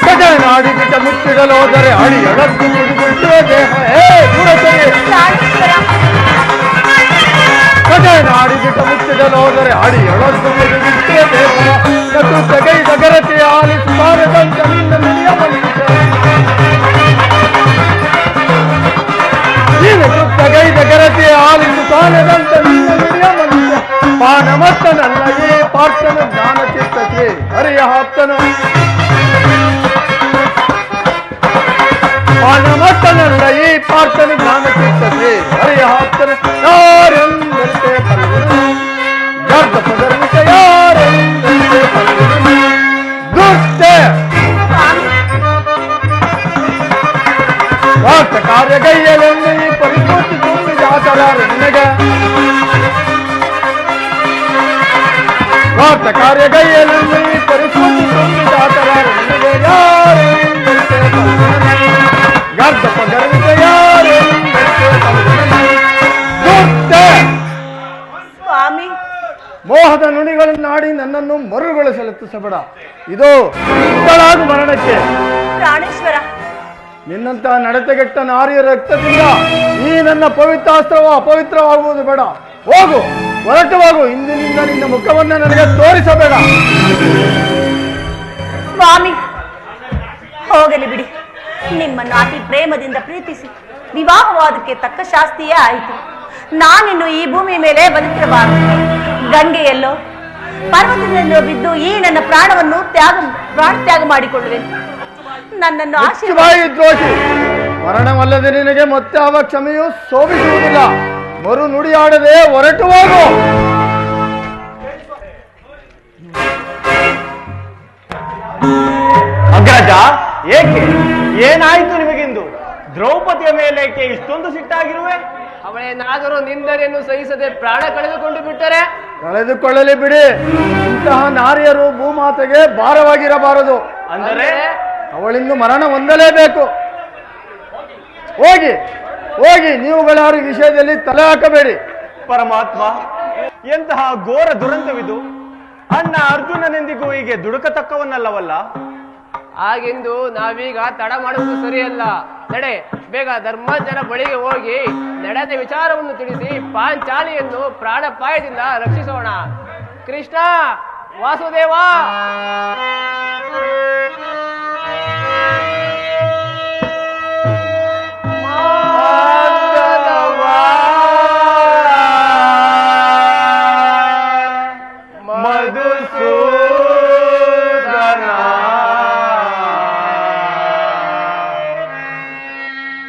ಗಜನಾಡಿ ಬಿಟ್ಟ ಮುಚ್ಚಿಡಲೋದರೆ ಅಡಿ ಎಳದ್ದು ಕುಡಿಬಿಡುವ ದೇಹ. ಗಜನಾಡಿ ಬಿಟ್ಟ ಮುಚ್ಚಿಡಲೋದರೆ ಅಡಿ ಎಳದ್ದು ಕುಡಿಬಿಡುವ ದೇಹ. ಚತುರ್ಥ ಗರತಿ ಆಲಿಸುತ್ತಾರದಂತ ನಿನ್ನ ನಿಯಮನಿದೆ. ನೀನು ಚುಕ್ತಗೈದ ಗರತಿ ಆಲಿಸುತ್ತಾರದಂತ ನಿನ್ನ ನಿಯಮನಿದೆ. ಪಾನಮತ್ತನಲ್ಲ ಈ ಪಾರ್ಥನ ಜ್ಞಾನ ಚಿತ್ತಕ್ಕೆ ಹರಿಯ ಹತ್ತನು. ಪಾನಮತ್ತನಲ್ಲ ಈ ಪಾರ್ಥನ ಜ್ಞಾನ ಚಿತ್ತಕ್ಕೆ ಹರಿಯ ಹತ್ತನ. ಯಾರೆಂದರೆ ಫಲ್ಗುಣನು ಗರ್ಭ ಪದರ್ಮಿತ, ಯಾರೆಂದರೆ ಫಲ್ಗುಣನು ದುಷ್ಟ ಸ್ವಾರ್ಥ ಕಾರ್ಯಗೈಯಲೆಂದು ಈ ಪರಿಪೂರ್ತಿ ತುಂಬಿದ ಆತರಾರು ನಿನಗೆ. ಸ್ವಾರ್ಥ ಕಾರ್ಯಗೈಯಲೆಂದು ಈ ಪರಿಪೂರ್ತಿ ತುಂಬಿದ ಆತರಾರು ನಿನಗೆ. ಯಾರೆಂದರೆ ಫಲ್ಗುಣನು ಗರ್ಭ ಗರ್ವಿತ, ಯಾರೆಂದರೆ ಫಲ್ಗುಣನು ದುಷ್ಟ ಸ್ವಾಮಿ. ಮೋಹದ ನುಡಿಗಳನ್ನಾಡಿ ನನ್ನನ್ನು ಮರುಗೊಳಿಸಲೆತ್ತಿಸಬೇಡ. ಇದು ಉತ್ತರಾದ ಮರಣಕ್ಕೆ. ಪ್ರಾಣೇಶ್ವರ, ನಿನ್ನಂತಹ ನಡತೆಗೆಟ್ಟ ನಾರಿಯ ರಕ್ತದಿಂದ ಈ ನನ್ನ ಪವಿತ್ರಾಸ್ತ್ರವು ಅಪವಿತ್ರವಾಗುವುದು ಬೇಡ. ಹೋಗು, ಹೊರಟು ಹೋಗು. ಇಂದಿನಿಂದ ನಿನ್ನ ಮುಖವನ್ನು ನನಗೆ ತೋರಿಸಬೇಡ. ಸ್ವಾಮಿ, ಹೋಗಲಿ ಬಿಡಿ. ನಿಮ್ಮನ್ನು ಅತಿ ಪ್ರೇಮದಿಂದ ಪ್ರೀತಿಸಿ ವಿವಾಹವಾದಕ್ಕೆ ತಕ್ಕ ಶಾಸ್ತಿಯೇ ಆಯಿತು. ನಾನಿನ್ನು ಈ ಭೂಮಿ ಮೇಲೆ ಬದುಕಿರಬಾರದು. ಗಂಗೆಯಲ್ಲೋ ಪರ್ವತದಲ್ಲೋ ಬಿದ್ದು ಈ ನನ್ನ ಪ್ರಾಣ ತ್ಯಾಗ ಮಾಡಿಕೊಳ್ಳುವೆ. ನನ್ನನ್ನು ಆಶೀರ್ವಾದ ದ್ರೋಹಿ, ಮರಣವಲ್ಲದೆ ನಿನಗೆ ಮತ್ತೆ ಅವ ಕ್ಷಮೆಯು ಶೋಭಿಸುವುದಿಲ್ಲ. ಮರು ನುಡಿಯಾಡದೆ ಹೊರಟು ಹೋಗು. ಅಗ್ರಜ, ಏಕೆ? ಏನಾಯ್ತು ನಿಮಗಿಂದು? ದ್ರೌಪದಿಯ ಮೇಲೇಕೆ ಇಷ್ಟೊಂದು ಸಿಟ್ಟಾಗಿರುವೆ? ಅವಳೇನಾದರೂ ನಿಂದನೆಯನ್ನು ಸಹಿಸದೆ ಪ್ರಾಣ ಕಳೆದುಕೊಂಡು ಬಿಟ್ಟರೆ? ಕಳೆದುಕೊಳ್ಳಲಿ ಬಿಡಿ. ಇಂತಹ ನಾರಿಯರು ಭೂಮಾತೆಗೆ ಭಾರವಾಗಿರಬಾರದು. ಅಂದರೆ ಅವಳಿಂದು ಮರಣ ಹೊಂದಲೇಬೇಕು. ಹೋಗಿ ಹೋಗಿ, ನೀವುಗಳಾರು ವಿಷಯದಲ್ಲಿ ತಲೆ ಹಾಕಬೇಡಿ. ಪರಮಾತ್ಮ, ಎಂತಹ ಘೋರ ದುರಂತವಿದು. ಅಣ್ಣ ಅರ್ಜುನನೆಂದಿಗೂ ಹೀಗೆ ದುಡುಕತಕ್ಕವನ್ನಲ್ಲವಲ್ಲ. ಹಾಗೆಂದು ನಾವೀಗ ತಡ ಮಾಡುವುದು ಸರಿಯಲ್ಲ. ನಡೆ, ಬೇಗ ಧರ್ಮಜನ ಬಳಿಗೆ ಹೋಗಿ ನಡೆದ ವಿಚಾರವನ್ನು ತಿಳಿಸಿ ಪಾಂಚಾಲಿಯನ್ನು ಪ್ರಾಣಾಪಾಯದಿಂದ ರಕ್ಷಿಸೋಣ. ಕೃಷ್ಣ, ವಾಸುದೇವ.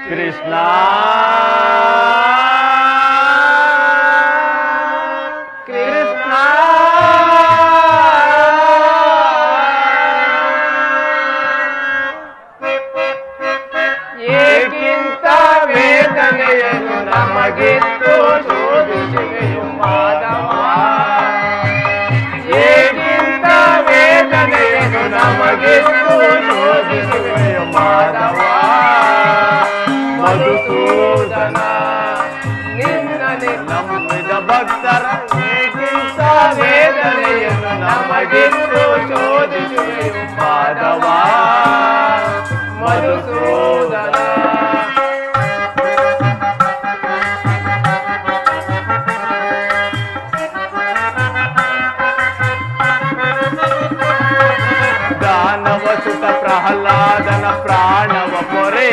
ಕೃಷ್ಣ, ಕೃಷ್ಣ, ನಮಗೆಂದು ಶೋಧಿಸುವೆಯೋ ಮಾಧವ ಮಧುಸೂದನ ನಿನ್ನನೆ ನಂಬಿದ ಭಕ್ತರ ಏಕಿಂತ ವೇದನೆಯನ್ನು ನಮಗೆಂದು ಶೋಧಿಸುವೆಯೋ ಮಾಧವ ಮಧುಸೂದನ ದಾನವಸುತ ಪ್ರಹ್ಲಾದನ ಪ್ರಾಣವ ಪೊರೆ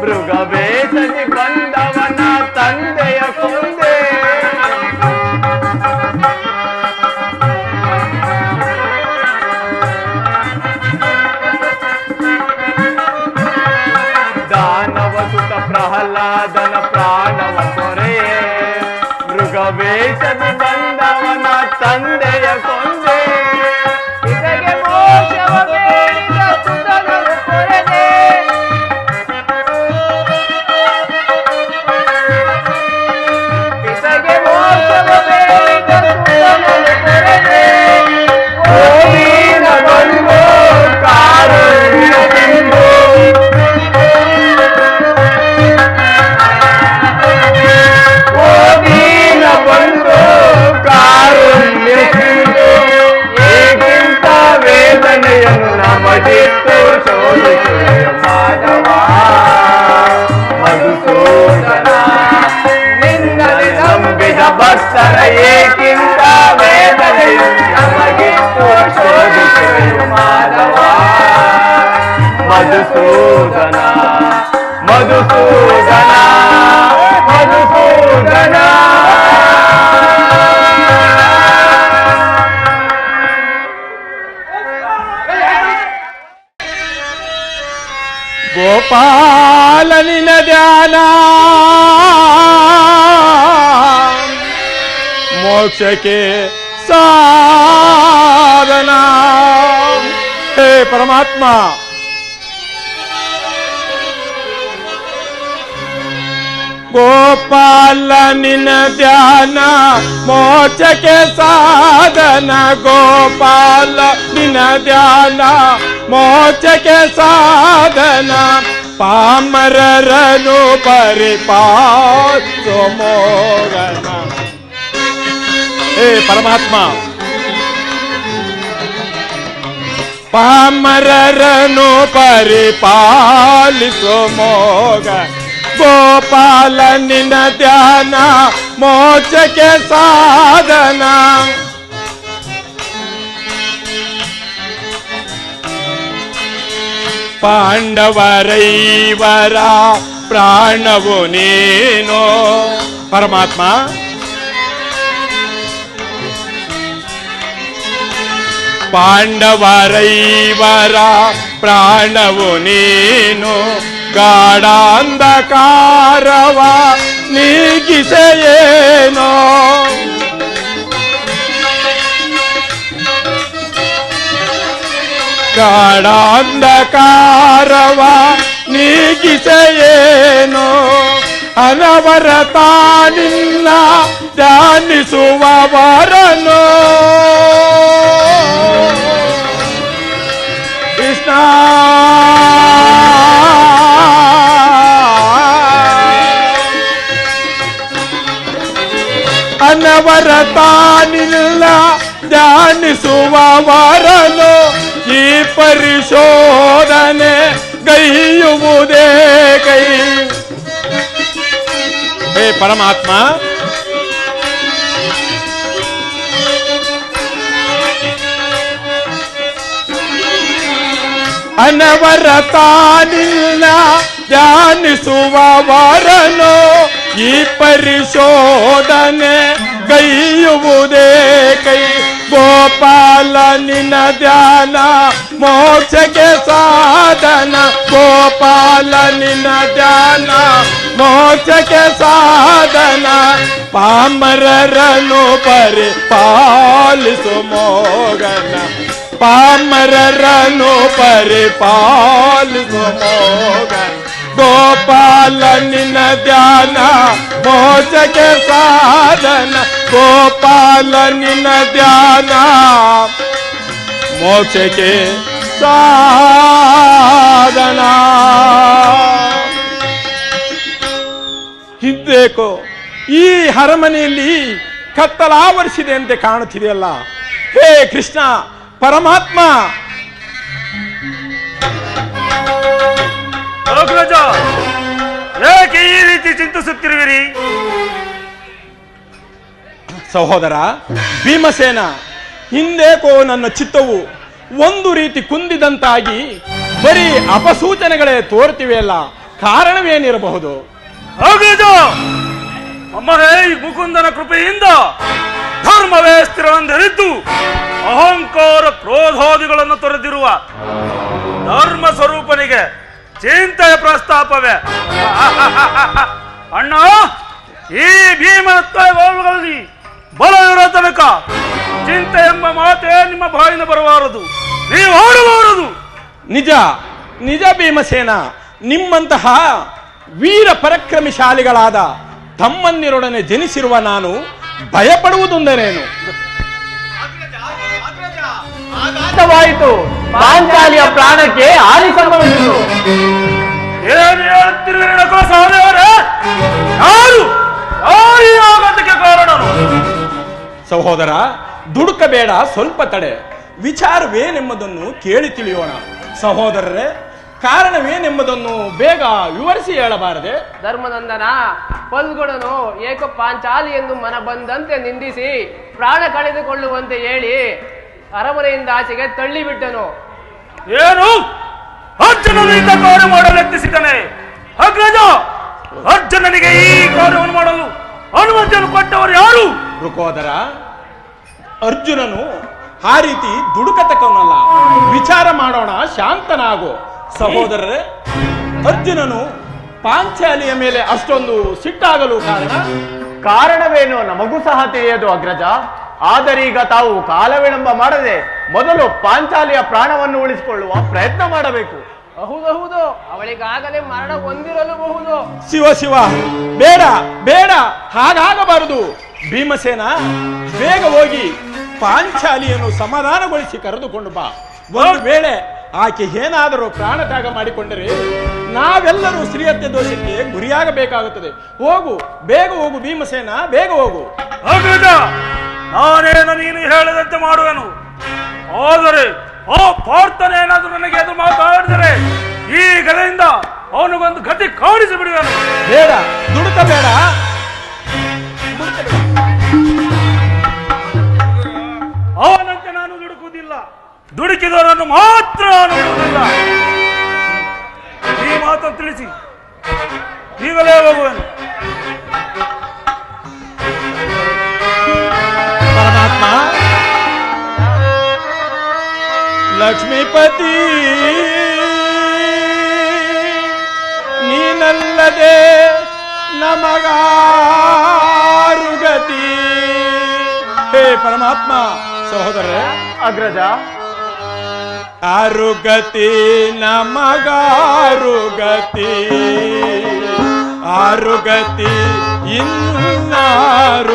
ಮೃಗವೇಷದಿ ಬಂದವನ ತಂದೆಯ ಕೊಂದೆ ದಾನವಸುತ ಪ್ರಹ್ಲಾದನ ಪ್ರಾಣವ ಪೊರೆ ಮೃಗವೇಷದಿ ಬಂದವನ ತಂದೆಯ ಕೊಂದೆ ಇದಕ್ಕೆ ಮೋಕ್ಷವ ಬೇಡಿದ ಸುತನನು ಕೊರದೆ ಇದಕ್ಕೆ ಮೋಕ್ಷವ ಬೇಡಿದ ಸುತನನು ಕೊರದೆ ಗೋವಿನ ಬಂದು ಕಾರುಣ್ಯದಿಂದು ಗೋವಿನ ಬಂದು ಕಾರುಣ್ಯದಿಂದು ಏಕಿಂತ ವೇದನೆಯನ್ನು ನಮಗಿತ್ತು ಶೋಧಿಸುವೆಯ ಮಾಧವ ಮಧುಸೂದನ ನಿನ್ನನೆ ನಂಬಿದ ಭಕ್ತರ ಏಕಿಂತ ವೇದನೆಯನ್ನು ನಮಗಿತ್ತು ಶೋಧಿಸುವೆಯ ಮಾಧವ ಮಧುಸೂದನ ಮಧುಸೂದನ ಮಧುಸೂದನ ಗೋಪಾಲನಿನ ಧ್ಯಾನ ಮೋಕ್ಷಕ್ಕೆ ಸಾಧನ ಹೇ ಪರಮಾತ್ಮ ಗೋಪಾಲನಿನ ಧ್ಯಾನ ಮೋಕ್ಷಕ್ಕೆ ಸಾಧನ ಗೋಪಾಲ ನಿನ ಧ್ಯಾನ ಮೋಕ್ಷಕ್ಕೆ ಸಾಧನ ಪಾಮರರನು ಪರಿಪಾಲಿಸೋ ಮೋಗನ ಹೇ ಪರಮಾತ್ಮ ಪಾಮರರನು ಪರಿಪಾಲಿಸೋ ಮೋಗ ಗೋಪಾಲ ನಿನ್ನ ಧ್ಯಾನ ಮೋಕ್ಷಕ್ಕೆ ಸಾಧನ ಪಾಂಡವರೈವರ ಪ್ರಾಣವು ನೀನು ಪರಮಾತ್ಮ ಪಾಂಡವರೈವರ ಪ್ರಾಣವು ನೀನು ಗಾಢಾಂಧಕಾರವ ನೀಗಿಸೆಯೇನೋ ಗಾಢಾಂಧಕಾರವ ನೀಗಿಸೆಯೇನೋ ಅನವರತ ನಿನ್ನ ಧ್ಯಾನಿಸುವವರನು ಕೃಷ್ಣ ಅನವರತ ನಿನ್ನ ಧ್ಯಾನಿಸುವವರನು ಈ ಪರಿಶೋಧನೆ ಗೈಯುವುದೇ ಕೈ ಹೇ ಪರಮಾತ್ಮ ಅನವರತ ನಿನ್ನ ಧ್ಯಾನಿಸುವವರನು ಈ ಪರಿಶೋಧನೆ ಗೈಯುವುದೇ ಕೈ ಗೋಪಾಲ ನಿನ್ನ ಧ್ಯಾನ ಮೋಕ್ಷಕ್ಕೆ ಸಾಧನ ಗೋಪಾಲ ನಿನ್ನ ಧ್ಯಾನ ಮೋಕ್ಷಕ್ಕೆ ಸಾಧನ ಪಾಮರರನು ಪರಿಪಾಲಿಸು ಮೋಗನ ಪಾಮರರನು ಪರಿಪಾಲಿಸು ಮೋಗನ ಗೋಪಾಲ ನಿನ್ನ ಧ್ಯಾನ ಮೋಕ್ಷಕ್ಕೆ ಸಾಧನ ಗೋಪಾಲ ನಿನ್ನ ಧ್ಯಾನ ಮೋಕ್ಷಕ್ಕೆ ಸಾಧನ. ಇದ್ದೇಕೋ ಈ ಅರಮನೆಯಲ್ಲಿ ಕತ್ತಲಾವರಿಸಿದೆ ಅಂತೆ ಕಾಣುತ್ತಿದೆಯಲ್ಲ. ಹೇ ಕೃಷ್ಣ ಪರಮಾತ್ಮ, ಅಗ್ರಜ, ಏಕೆ ಈ ರೀತಿ ಚಿಂತಿಸುತ್ತಿರುವಿರಿ? ಸಹೋದರ ಭೀಮಸೇನ, ಹಿಂದೇಕೋ ನನ್ನ ಚಿತ್ತವು ಒಂದು ರೀತಿ ಕುಂದಿದಂತಾಗಿ ಬರೀ ಅಪಸೂಚನೆಗಳೇ ತೋರ್ತಿವೆಯಲ್ಲ, ಕಾರಣವೇನಿರಬಹುದು? ಅಗ್ರಜ, ಅಮ್ಮನೇ ಈ ಮುಕುಂದನ ಕೃಪೆಯಿಂದ ಧರ್ಮವೇ ಸ್ಥಿರವೆಂದರಿದ್ದು ಅಹಂಕಾರ ಕ್ರೋಧಾದಿಗಳನ್ನು ತೊರೆದಿರುವ ಧರ್ಮ ಸ್ವರೂಪನಿಗೆ ಚಿಂತೆಯ ಪ್ರಸ್ತಾಪವೇ. ಅಣ್ಣ, ಈ ಭೀಮಗಳಲ್ಲಿ ಬಲವಿರೋ ತನಕ ಚಿಂತೆ ಎಂಬ ಮಾತೇ ನಿಮ್ಮ ಬಾಯಿಂದ ಬರಬಾರದು, ನೀವು ಆಡಬಾರದು. ನಿಜ ನಿಜ ಭೀಮಸೇನ, ನಿಮ್ಮಂತಹ ವೀರ ಪರಾಕ್ರಮಿಶಾಲಿಗಳಾದ ತಮ್ಮಂದಿರೊಡನೆ ಜನಿಸಿರುವ ನಾನು ಭಯಪಡುವುದೊಂದರೇನು? ಆಘಾತವಾಯಿತು, ಪಾಂಚಾಲಿಯ ಪ್ರಾಣಕ್ಕೆ ಹಾನಿ ಸಂಭವಿಸಿತು. ಏನು ಹೇಳುತ್ತಿರುವಿರಿ ಸಹೋದರರೇ? ಯಾರು ಈ ಆಘಾತಕ್ಕೆ ಕಾರಣನು? ಸಹೋದರ, ದುಡುಕಬೇಡ, ಸ್ವಲ್ಪ ತಡೆ. ವಿಚಾರವೇನೆಂಬುದನ್ನು ಕೇಳಿ ತಿಳಿಯೋಣ. ಸಹೋದರರೇ, ಕಾರಣವೇನೆಂಬುದನ್ನು ಬೇಗ ವಿವರಿಸಿ ಹೇಳಬಾರದೆ? ಧರ್ಮನಂದನ, ಫಲ್ಗುಣನು ಏಕ ಪಾಂಚಾಲಿ ಎಂದು ಮನ ಬಂದಂತೆ ನಿಂದಿಸಿ ಪ್ರಾಣ ಕಳೆದುಕೊಳ್ಳುವಂತೆ ಹೇಳಿ ಅರಮನೆಯಿಂದ ಆಚೆಗೆ ತಳ್ಳಿಬಿಟ್ಟನು. ಏನು? ಅರ್ಜುನನು ಇಂಥ ಕಾರ್ಯ ಮಾಡಲು ಯತ್ನಿಸಿದ್ದಾನೆ. ಅಗ್ರಜ, ಅರ್ಜುನನಿಗೆ ಈ ಕಾರ್ಯವನ್ನು ಮಾಡಲು ಅನುಮತಿಯನ್ನು ಕೊಟ್ಟವರು ಯಾರು? ರುಕೋದರ, ಅರ್ಜುನನು ಆ ರೀತಿ ದುಡುಕತಕ್ಕವನಲ್ಲ. ವಿಚಾರ ಮಾಡೋಣ, ಶಾಂತನಾಗು. ಸಹೋದರರೇ, ಅರ್ಜುನನು ಪಾಂಚಾಲಿಯ ಮೇಲೆ ಅಷ್ಟೊಂದು ಸಿಟ್ಟಾಗಲು ಕಾರಣವೇನು ನಮಗೂ ಸಹ ತಿಳಿಯದು ಅಗ್ರಜ. ಆದರೀಗ ತಾವು ಕಾಲವಿಳಂಬ ಮಾಡದೆ ಮೊದಲು ಪಾಂಚಾಲಿಯ ಪ್ರಾಣವನ್ನು ಉಳಿಸಿಕೊಳ್ಳುವ ಪ್ರಯತ್ನ ಮಾಡಬೇಕು. ಹೌದೌದು, ಅವಳಿಗಾಗಲೇ ಮರಣ ಹೊಂದಿರಲೂಬಹುದು. ಶಿವ ಶಿವ, ಬೇಡ ಬೇಡ, ಹಾಗಾಗಬಾರದು. ಭೀಮಸೇನ, ಬೇಗ ಹೋಗಿ ಪಾಂಚಾಲಿಯನ್ನು ಸಮಾಧಾನಗೊಳಿಸಿ ಕರೆದುಕೊಂಡು ಬಾ. ಒಂದು ವೇಳೆ ಆಕೆ ಏನಾದರೂ ಪ್ರಾಣತ್ಯಾಗ ಮಾಡಿಕೊಂಡರೆ ನಾವೆಲ್ಲರೂ ಶ್ರೀಹತ್ಯೆ ದೋಷಕ್ಕೆ ಗುರಿಯಾಗಬೇಕಾಗುತ್ತದೆ. ಹೋಗು, ಬೇಗ ಹೋಗು ಭೀಮಸೇನ, ಬೇಗ ಹೋಗು. ಅಗ್ರಜ, ನಾನೇನು ನೀನು ಹೇಳದಂತೆ ಮಾಡುವೆನು. ಆದರೆ ಆ ಪಾರ್ಥನ ಏನಾದರೂ ನನಗೆ ಎದುರು ಮಾತಾಡಿದರೆ ಈ ಗದೆಯಿಂದ ಅವನಿಗೊಂದು ಗತಿ ಕಾಣಿಸಿ ಬಿಡುವೆನು. ಬೇಡ, ದುಡುಕಬೇಡ. ಅವನಂತೆ ನಾನು ದುಡುಕುವುದಿಲ್ಲ, ದುಡುಕಿದವರನ್ನು ಮಾತ್ರ ನಾನು ಬಿಡುವುದಿಲ್ಲ. ಈ ಮಾತನ್ನು ತಿಳಿಸಿ ಈಗಲೇ ಹೋಗುವೆನು. ಪರಮಾತ್ಮ, ಲಕ್ಷ್ಮೀಪತಿ ನೀನಲ್ಲದೆ ನಮಗಾರು ಗತಿ. ಹೇ ಪರಮಾತ್ಮ, ಸಹೋದರರೇ, ಅಗ್ರಜ, ಆರುಗತಿ ನಮಗಾರುಗತಿ, ಆರುಗತಿ ಇನ್ನಾರುಗತಿ,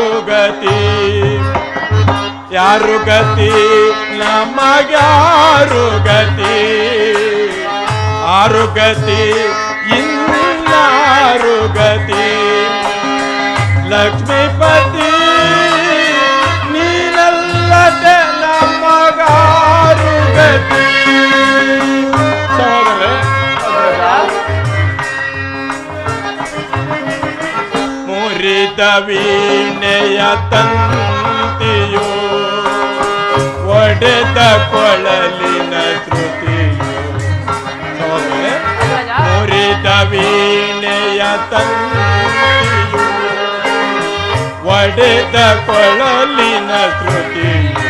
ಯಾರುಗತಿ ನಮಗ್ಯಾರುಗತಿ, ಆರುಗತಿ ಇನ್ನಾರುಗತಿ. ಲಕ್ಷ್ಮೀಪತಿ ನೀನಲ್ಲದೆ ನಮಗಾರುಗತಿ. ಸಹೋದರರೇ, ಮುರಿದ ವೀಣೆಯ ತಂತಿಯು, ಒಡೆದ ಕೊಳಲಿನ ಶ್ರುತಿಯು. ಸಹೋದರರೇ, ಮುರಿದ ವೀಣೆಯ ತಂತಿಯು, ಒಡೆದ ಕೊಳಲಿನ ಶ್ರುತಿಯು.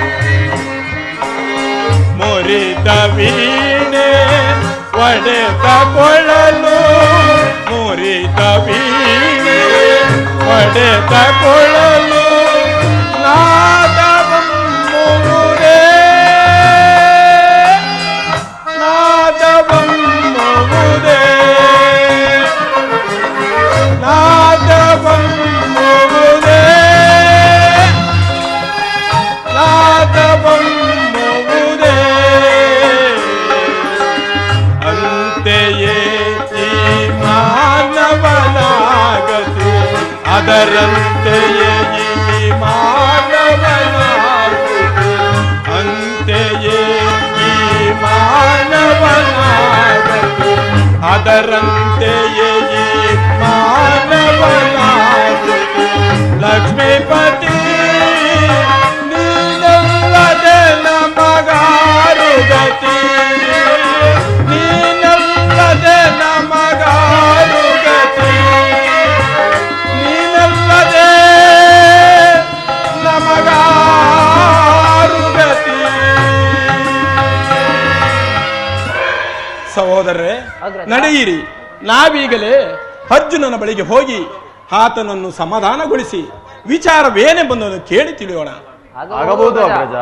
ಮುರಿದ ವೀಣೆ ಒಡೆದ ಕೊಳಲು, ಮುರಿದ ವೀಣೆ ಒಡೆದ ಕೊಳಲು, ನಾದವಮ್ಮುವುದೇ ನಾದವಮ್ಮುವುದೇ ನಾದವಮ್ಮುವುದೇ ನಾದವಮ್ಮುವುದೇ. ಅದರಂತೆಯೇ ಈ ಮಾನವನಾಗುವುದು ಲಕ್ಷ್ಮೀಪತಿ ನೀನಲ್ಲದೆ ನಮಗಾರು ಗತಿ ನೀನಲ್ಲದೆ ನಮಗಾರು ಗತಿ ನೀನಲ್ಲದೆ ನಮಗಾರು ಗತಿ. ಸಹೋದರರೇ, ನಡೆಯಿರಿ. ನಾವೀಗಲೇ ಅರ್ಜುನನ ಬಳಿಗೆ ಹೋಗಿ ಆತನನ್ನು ಸಮಾಧಾನಗೊಳಿಸಿ ವಿಚಾರವೇನೆಂಬುದನ್ನು ಕೇಳಿ ತಿಳಿಯೋಣ. ಆಗಬಹುದು ಅಗ್ರಜ.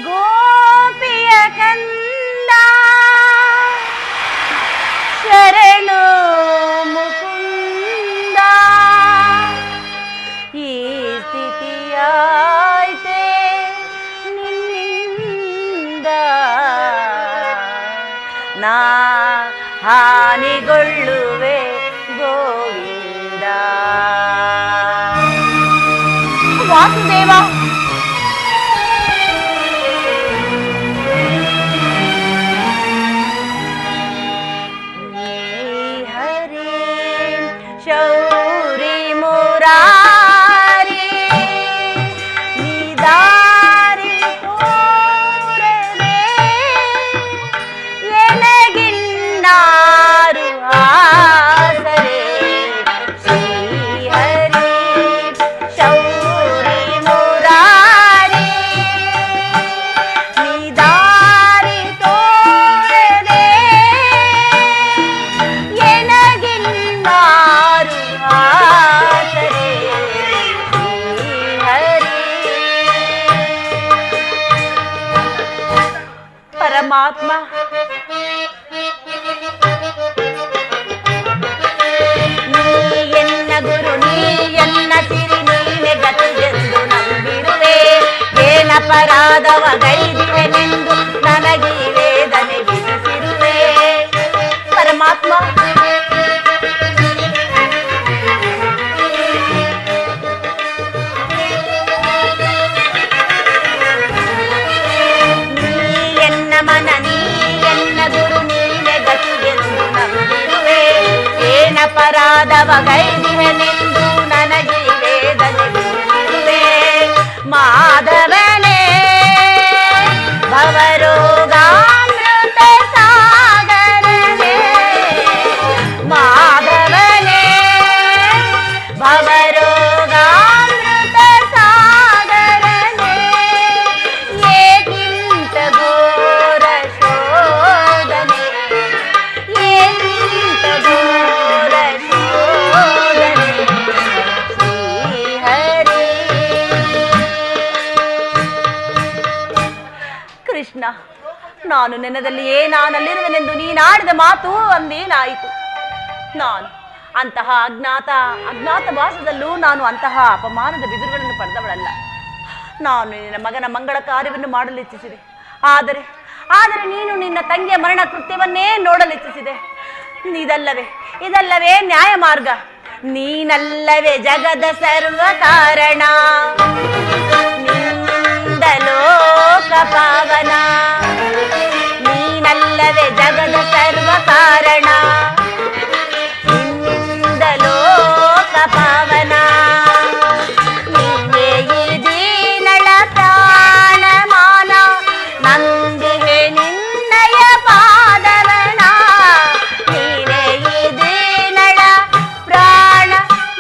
ಗೋಪಿಯ ಕಂದ ಶರಣು ಮುಕುಂದ, ಈ ಸ್ಥಿತಿಯಾಯ್ತೆ ನಿನ್ನಿಂದ, ನಾ ಹಾನಿಗೊಳ್ಳುವೆ ಗೋವಿಂದ. ವಾಸುದೇವ, ಶೌರಿ ಮುರಾರಿ ನಿದಾರಿ ತೋರದೆ ಎನಗಿನ್ನಾರು ಆಸರೆ. ಶ್ರೀಹರಿ ಶೌರಿ ಮುರಾರಿ ನಿದಾರಿ ತೋರದೆ ಎನಗಿನ್ನಾರು ಆಸರೆ. ಶ್ರೀಹರಿ ಪರಮಾತ್ಮ, ನೀ ಎನ್ನ ಗುರು, ನೀ ಎನ್ನ ಸಿರಿ, ನೀನೆ ಗತಿಗೆಂದು ನಂಬಿರುವೆ. ಏನಪರಾಧವ ಗೈದಿವೆನೆಂದು ನನಗೀ ವೇದನೆ ವಿಧಿಸಿರುವೆ. ಪರಮಾತ್ಮ, ನೀ ಎನ್ನ ಮನ, ನೀ ಎನ್ನ ಗುರು, ನೀನೆ ಗತಿಗೆಂದು ನಂಬಿರುವೆ. ಏನಪರಾಧವ ಗೈದಿವೆನೆಂದು ನನಗೀ ವೇದನೆ ವಿಧಿಸಿರುವೆ. ಮಾಧವನೇ ಭವರೋಗಾಮೃತ ಸಾಗರನೇ, ಮಾಧವನೇ ಭವರೋಗಾಮೃತ ಸಾಗರನೇ, ಏಕಿಂತ ಘೋರ ಶೋಧನೆ, ಏಕಿಂತ ಘೋರ ಶೋಧನೆ. ಶ್ರೀಹರಿ ಕೃಷ್ಣ, ನಾನು ನೆನದಲ್ಲಿಯೇ ನಾನಲ್ಲಿರುವೆನೆಂದು ನೀನಾಡಿದ ಮಾತು ಅಂದೇನಾಯಿತು. ನಾನು ಅಂತಹ ಅಜ್ಞಾತವಾಸದಲ್ಲೂ ನಾನು ಅಂತಹ ಅಪಮಾನದ ಬಿದುರುಗಳನ್ನು ಪಡೆದವಳಲ್ಲ. ನಾನು ನಿನ್ನ ಮಗನ ಮಂಗಳ ಕಾರ್ಯವನ್ನು ಮಾಡಲು ಇಚ್ಛಿಸಿದೆ. ಆದರೆ ನೀನು ನಿನ್ನ ತಂಗಿಯ ಮರಣ ಕೃತ್ಯವನ್ನೇ ನೋಡಲು ಇಚ್ಛಿಸಿದೆ. ಇದಲ್ಲವೇ ನ್ಯಾಯ ಮಾರ್ಗ? ನೀನಲ್ಲವೇ ಜಗದ ಸರ್ವ ಕಾರಣ, ನಿನ್ನಿಂದ ಲೋಕ ಪಾವನ. ನೀನಲ್ಲವೇ ಜಗದ ಸರ್ವ ಕಾರಣ, ನಿನ್ನಿಂದ ಲೋಕ ಪಾವನ. ನೀನೇ ಈ ದೀನಳ ಪ್ರಾಣಮಾನ, ನಂದಿಗೆ ನಿನ್ನಯ ಪಾದವನ. ನೀನೇ ಈ ದೀನಳ ಪ್ರಾಣ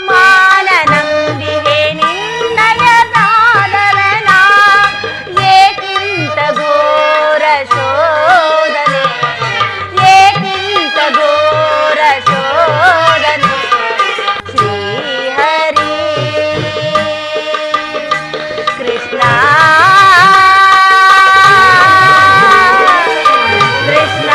ಮಾನ, ನಂದಿಗೆ ನಿನ್ನಯ ಪಾದವನ. ಏಕಿಂತ ಘೋರ ಶೋಧನೆ, ಏಕಿಂತ ಘೋರ ಶೋಧನೆ. ಶ್ರೀಹರಿ ಕೃಷ್ಣ, ಕೃಷ್ಣ.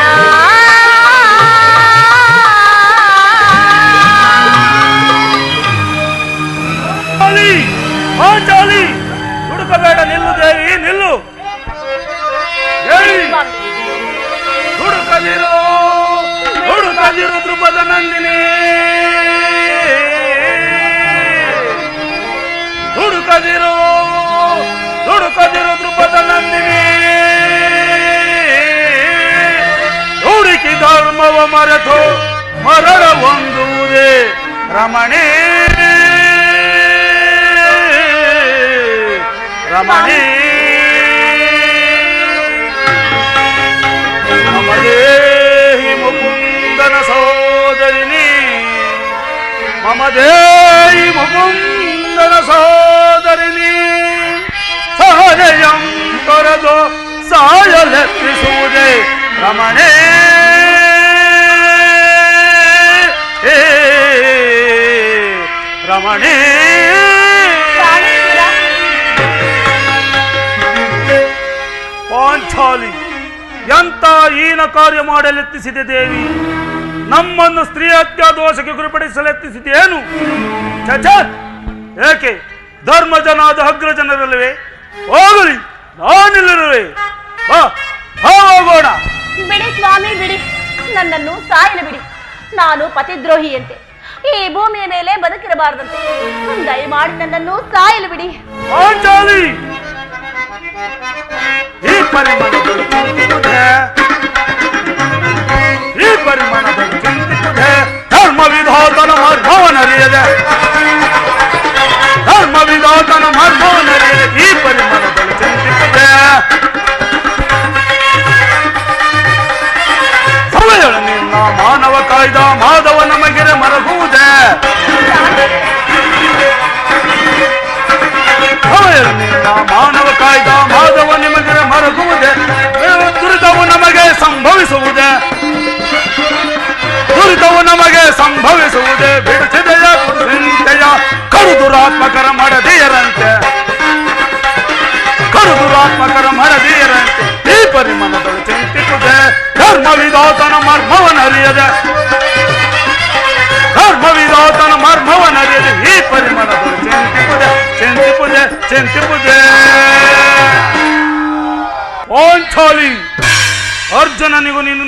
ಹುಡುಕಬೇಡ, ನಿಲ್ಲು ದೇವಿ, ನಿಲ್ಲು. ಹುಡುಕದಿರು, ಹುಡುಕದಿರು ದ್ರುಪದ ನಂದಿನಿ, ಹುಡುಕದಿರು ದ್ರುಪದ ನಂದಿನಿ. ಮರೆತು ಮರಳ ಹೊಂದುವುದೇ ರಮಣೇ ರಮಣೇ ಮಮದೇಹಿ ಮುಕುಂದನ ಸೋದರಿನಿ ಮಮದೇಹಿ ಮುಕುಂದನ ಸೋದರಿನಿ ಸಹಜಯಂ ತೊರೆದು ಸಾಯಲೆತ್ತಿಸುವುದೇ ರಮಣೇ ರಮಣೇ ಪಾಂಚಾಲಿ ಎಂತ ಹೀನ ಕಾರ್ಯ ಮಾಡಲೆತ್ತಿಸಿದೆ ದೇವಿ. ನಮ್ಮನ್ನು ಸ್ತ್ರೀ ಹತ್ಯಾ ದೋಷಕ್ಕೆ ಗುರಿಪಡಿಸಲೆತ್ತಿಸಿದೆಯೇನು? ಚಚ, ಏಕೆ ಧರ್ಮಜನಾದ ಅಗ್ರಜನರಲ್ಲವೇ? ಹೋಗಲಿ, ನಾನಿಲ್ಲರುವೆ. ಹೋಗೋಣ. ಬಿಡಿ ಸ್ವಾಮಿ, ಬಿಡಿ, ನನ್ನನ್ನು ಸಾಯಲು ಬಿಡಿ. ನಾನು ಪತಿದ್ರೋಹಿಯಂತೆ ಈ ಭೂಮಿಯ ಮೇಲೆ ಬದುಕಿರಬಾರದಂತೆ. ದಯಮಾಡಿ ನನ್ನನ್ನು ಸಾಯಲು ಬಿಡಿ. ಪಾಂಚಾಲಿ, ಈ ಪರಿಮಾಣದಲ್ಲಿ ಚಿಂತಿಸುವುದೇ, ಈ ಪರಿಮಾಣದಲ್ಲಿ ಚಿಂತಿಸುವುದೇ ಧರ್ಮ ವಿಧಾತನ ಮರ್ಮವನರಿಯದೆ, ಧರ್ಮ ವಿಧಾತನ ಮರ್ಮವನರಿಯದೆ ಈ ಪರಿಮಾಣದಲ್ಲಿ ಚಿಂತಿಸುವುದೇ. ಸಮಯಗಳ ನಿನ್ನ ಮಾನವ ಕಾಯ್ದ ಮಾಧವ ನಮಗೆರೆ ಮರಗುವುದೇ, ನಿನ್ನ ಮಾನವ ಕಾಯ್ದ ಮಾಧವ ನಿಮಗೆ ಮರಗುವುದೇ. ದುರಿತವು ನಮಗೆ ಸಂಭವಿಸುವುದೇ, ದುರಿತವು ನಮಗೆ ಸಂಭವಿಸುವುದೇ. ಬಿಡುತ್ತಿದೆಯ ಚಿಂತೆಯ ಕಡು ದುರಾತ್ಮಕರ ಮಡದಿಯರಂತೆ, ಕಡು ದುರಾತ್ಮಕರ ಮಡದಿಯರಂತೆ ಈ ಪರಿಮಾಣದಲ್ಲಿ ಚಿಂತಿಸುವುದೇ. ಧರ್ಮ ವಿಧಾತನ ಮರ್ಮವನರಿಯದೆ, ಧರ್ಮ ವಿಧಾತನ ಮರ್ಮವನರಿಯದೆ ಈ ಪರಿಮಾಣದಲ್ಲಿ ಚಿಂತಿಸುವುದೇ, ಚಿಂತಿಸುವುದೇ, ಚಿಂತಿಸುವುದೇ. ಪಾಂಚಾಲಿ, ಅರ್ಜುನನಿಗೂ ನೀನು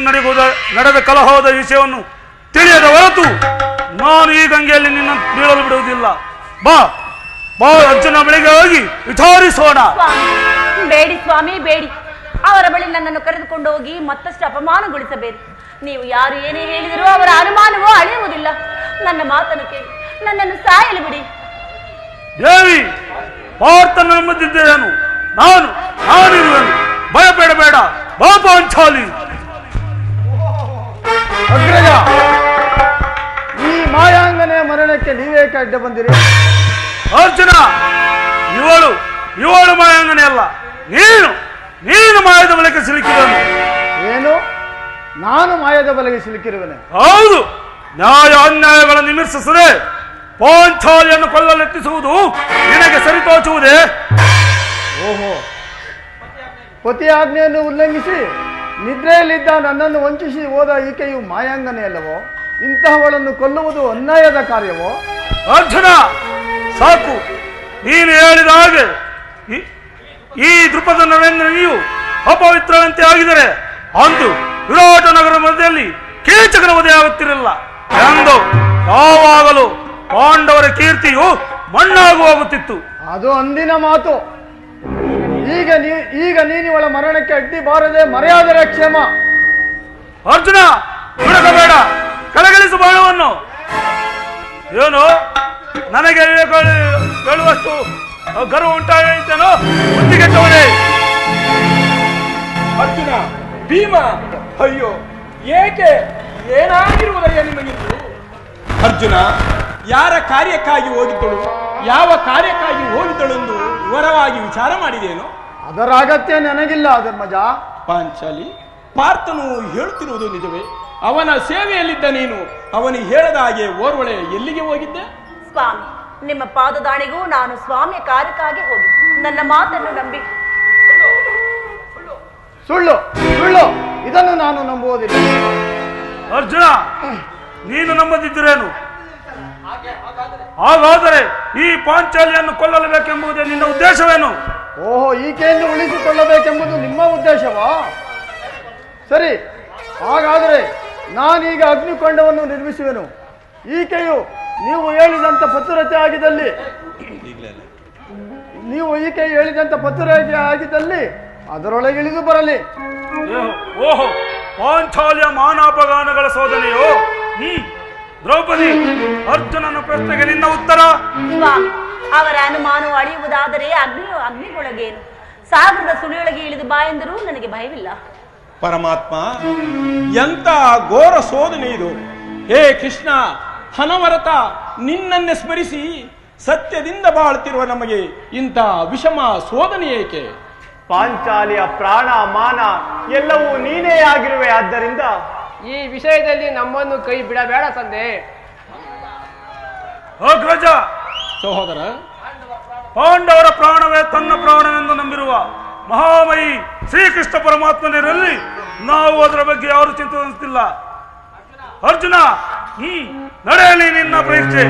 ನಡೆದ ಕಲಹದ ವಿಷಯವನ್ನು ತಿಳಿಯದ ಹೊರತು ನಾನು ಈ ಗಂಗೆಯಲ್ಲಿ ನಿನ್ನ ಬೀಳಲು ಬಿಡುವುದಿಲ್ಲ. ಬಾ ಬಾ, ಅರ್ಜುನ ಬಳಿಗೆ ಹೋಗಿ ವಿಚಾರಿಸೋಣ. ಬೇಡಿ ಸ್ವಾಮಿ, ಬೇಡಿ. ಅವರ ಬಳಿ ನನ್ನನ್ನು ಕರೆದುಕೊಂಡು ಹೋಗಿ ಮತ್ತಷ್ಟು ಅಪಮಾನಗೊಳಿಸಬೇಡಿ. ನೀವು ಯಾರು ಏನೇ ಹೇಳಿದರೂ ಅವರ ಅನುಮಾನವೂ ಅಳೆಯುವುದಿಲ್ಲ. ನನ್ನ ಮಾತನ್ನು ಕೇಳಿ ನನ್ನನ್ನು ಸಾಯಲು ಬಿಡಿ. ದೇವಿ, ಪಾರ್ಥನ ನಂಬುತ್ತಿದ್ದೇನು, ನಾನಿರುವೆನು, ಭಯಪಡಬೇಡ. ಬಾ ಪಾಂಚಾಲಿ. ಅಗ್ರಜ, ಈ ಮಾಯಾಂಗನೆ ಮರಣಕ್ಕೆ ನೀವೇಕೆ ಅಡ್ಡ ಬಂದಿರಿ? ಅರ್ಜುನ, ಇವಳು ಮಾಯಾಂಗನೆ ಅಲ್ಲ, ನೀನು ಮಾಯದ ಬಲೆಗೆ ಸಿಲುಕಿದನು. ಏನು? ನಾನು ಮಾಯದ ಬಲೆಗೆ ಸಿಲುಕಿರುವೆನೆ? ಹೌದು. ನ್ಯಾಯ ಅನ್ಯಾಯಗಳನ್ನು ವಿಮರ್ಶಿಸದೆ ಪಾಂಚಾಲಿಯನ್ನು ಕೊಲ್ಲಲೆತ್ತಿಸುವುದು ನಿನಗೆ ಸರಿತೋಚುವುದೇ? ಓಹೋ, ಪತಿ ಆಜ್ಞೆಯನ್ನು ಉಲ್ಲಂಘಿಸಿ ನಿದ್ರೆಯಲ್ಲಿದ್ದ ನನ್ನನ್ನು ವಂಚಿಸಿ ಹೋದ ಈಕೆಯು ಮಾಯಾಂಗನೆ ಅಲ್ಲವೋ? ಇಂತಹವಳನ್ನು ಕೊಲ್ಲುವುದು ಅನ್ಯಾಯದ ಕಾರ್ಯವೋ? ಅರ್ಜುನ, ಸಾಕು. ನೀನು ಹೇಳಿದ ಹಾಗೆ ಈ ದೃಪದ ನರೇಂದ್ರನಿಯು ಅಪವಿತ್ರವಂತೆ ಆಗಿದರೆ ಅಂದು ವಿರಾಟ ನಗರ ಮಧ್ಯದಲ್ಲಿ ಕೀಚಕನ ವಧೆಯಾಗುತ್ತಿರಲಿಲ್ಲ ಎಂದು ಯಾವಾಗಲೂ ಪಾಂಡವರ ಕೀರ್ತಿಯು ಮಣ್ಣಾಗಿ ಹೋಗುತ್ತಿತ್ತು. ಅದು ಅಂದಿನ ಮಾತು. ಈಗ ನೀನಿವಳ ಮರಣಕ್ಕೆ ಅಡ್ಡಿ ಬಾರದೆ ಮರೆಯಾದರೆ ಕ್ಷೇಮ. ಅರ್ಜುನ, ಹುಡುಕಬೇಡ, ಕಳಗಳಿಸು ಬಾಣವನ್ನು. ಏನು ನನಗೆ ಹೇಳುವಷ್ಟು ಗರ್ವ ಉಂಟಾಗಿದ್ದೇನೋ? ಬುದ್ಧಿಗೆಟ್ಟವನೇ. ಅರ್ಜುನ, ಭೀಮ, ಅಯ್ಯೋ, ಏಕೆ ಏನಾಗಿರುವುದಯ್ಯ ನಿಮಗಿದ್ದು? ಅರ್ಜುನ, ಯಾರ ಕಾರ್ಯಕ್ಕಾಗಿ ಹೋಗಿದ್ದಳು, ಯಾವ ಕಾರ್ಯಕ್ಕಾಗಿ ಹೋಗಿದ್ದಳೆಂದು ವಿವರವಾಗಿ ವಿಚಾರ ಮಾಡಿದೇನು? ಅದರ ಅಗತ್ಯ ನನಗಿಲ್ಲ ಧರ್ಮಜ. ಪಾಂಚಾಲಿ, ಪಾರ್ಥನು ಹೇಳುತ್ತಿರುವುದು ನಿಜವೇ? ಅವನ ಸೇವೆಯಲ್ಲಿದ್ದ ನೀನು ಅವನಿಗೆ ಹೇಳದ ಹಾಗೆ ಓರ್ವಳೆ ಎಲ್ಲಿಗೆ ಹೋಗಿದ್ದೆ? ಸ್ವಾಮಿ, ನಿಮ್ಮ ಪಾದದಾಣಿಗೂ ನಾನು ಸ್ವಾಮಿಯ ಕಾರ್ಯಕ್ಕಾಗಿ ಹೋಗಿ ನನ್ನ ಮಾತನ್ನು ನಂಬಿ. ಸುಳ್ಳು ಸುಳ್ಳು, ಇದನ್ನು ನಾನು ನಂಬುವುದಿಲ್ಲ. ಅರ್ಜುನ, ನೀನು ನಂಬದಿದ್ದರೇನು? ಹಾಗಾದರೆ ಈ ಪಾಂಚಾಲಿಯನ್ನು ಕೊಲ್ಲಲೇಬೇಕೆಂಬುದೇ ನಿನ್ನ ಉದ್ದೇಶವೇನು? ಓಹೋ, ಈಕೆಯನ್ನು ಉಳಿಸಿಕೊಳ್ಳಬೇಕೆಂಬುದು ನಿಮ್ಮ ಉದ್ದೇಶವಾ? ಸರಿ, ಹಾಗಾದರೆ ನಾನೀಗ ಅಗ್ನಿಕೊಂಡವನ್ನು ನಿರ್ಮಿಸುವೆನು. ಈಕೆಯು ನೀವು ಹೇಳಿದಂಥ ಪತಿವ್ರತೆ ಆಗಿದ್ದಲ್ಲಿ ಅದರೊಳಗೆ ಇಳಿದು ಬರಲಿ. ಓಹೋ, ಪಾಂಚಾಲ್ಯ ಮಾನಾಪಗಾನಗಳ ಶೋಧನೆಯೋ? ದ್ರೌಪದಿ, ಅರ್ಜುನನ ಪ್ರಶ್ನೆಗೆ ನಿನ್ನ ಉತ್ತರ? ಸ್ವಾಮಿ, ಅವರ ಅನುಮಾನವು ಅಳಿಯುವುದಾದರೆ ಅಗ್ನಿಗೊಳಗೇನು? ಸಾಗರದ ಸುಳಿಯೊಳಗೆ ಇಳಿದು ಬಾ ಎಂದರೂ ನನಗೆ ಭಯವಿಲ್ಲ. ಪರಮಾತ್ಮ, ಎಂತ ಘೋರ ಶೋಧನೆ ಇದು! ಹೇ ಕೃಷ್ಣ, ಹನವರತ ನಿನ್ನನ್ನೇ ಸ್ಮರಿಸಿ ಸತ್ಯದಿಂದ ಬಾಳುತ್ತಿರುವ ನಮಗೆ ಇಂಥ ವಿಷಮ ಶೋಧನೆ ಏಕೆ? ಪಾಂಚಾಲಿಯ ಪ್ರಾಣ ಮಾನ ಎಲ್ಲವೂ ನೀನೇ ಆಗಿರುವೆ. ಆದ್ದರಿಂದ ಈ ವಿಷಯದಲ್ಲಿ ನಮ್ಮನ್ನು ಕೈ ಬಿಡಬೇಡ ತಂದೆ. ಅಗ್ರಜ, ಸಹೋದರ, ಪಾಂಡವರ ಪ್ರಾಣವೇ ತನ್ನ ಪ್ರಾಣವೆಂದು ನಂಬಿರುವ ಮಹಾಮಯಿ ಶ್ರೀಕೃಷ್ಣ ಪರಮಾತ್ಮನಿರಲ್ಲಿ ನಾವು ಅದರ ಬಗ್ಗೆ ಯಾರು ಚಿಂತಿಸುತ್ತಿಲ್ಲ. ಅರ್ಜುನ, ನಡೆಯಲಿ ನಿನ್ನ ಪರೀಕ್ಷೆ.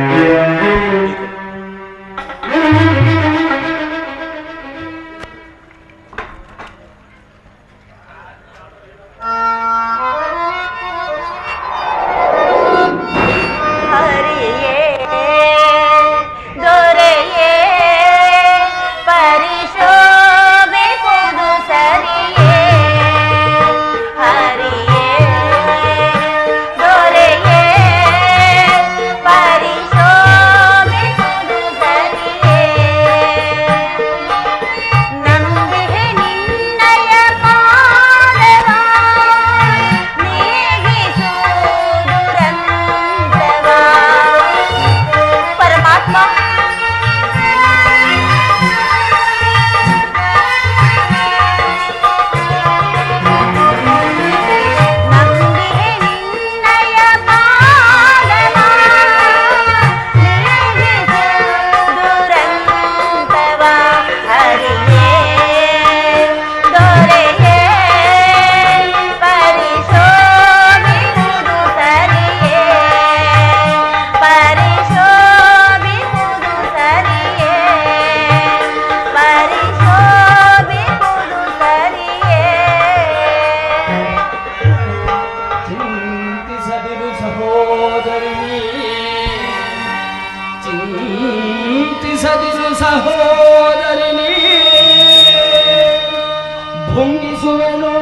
ಭುಂಗಿಸುವೆನು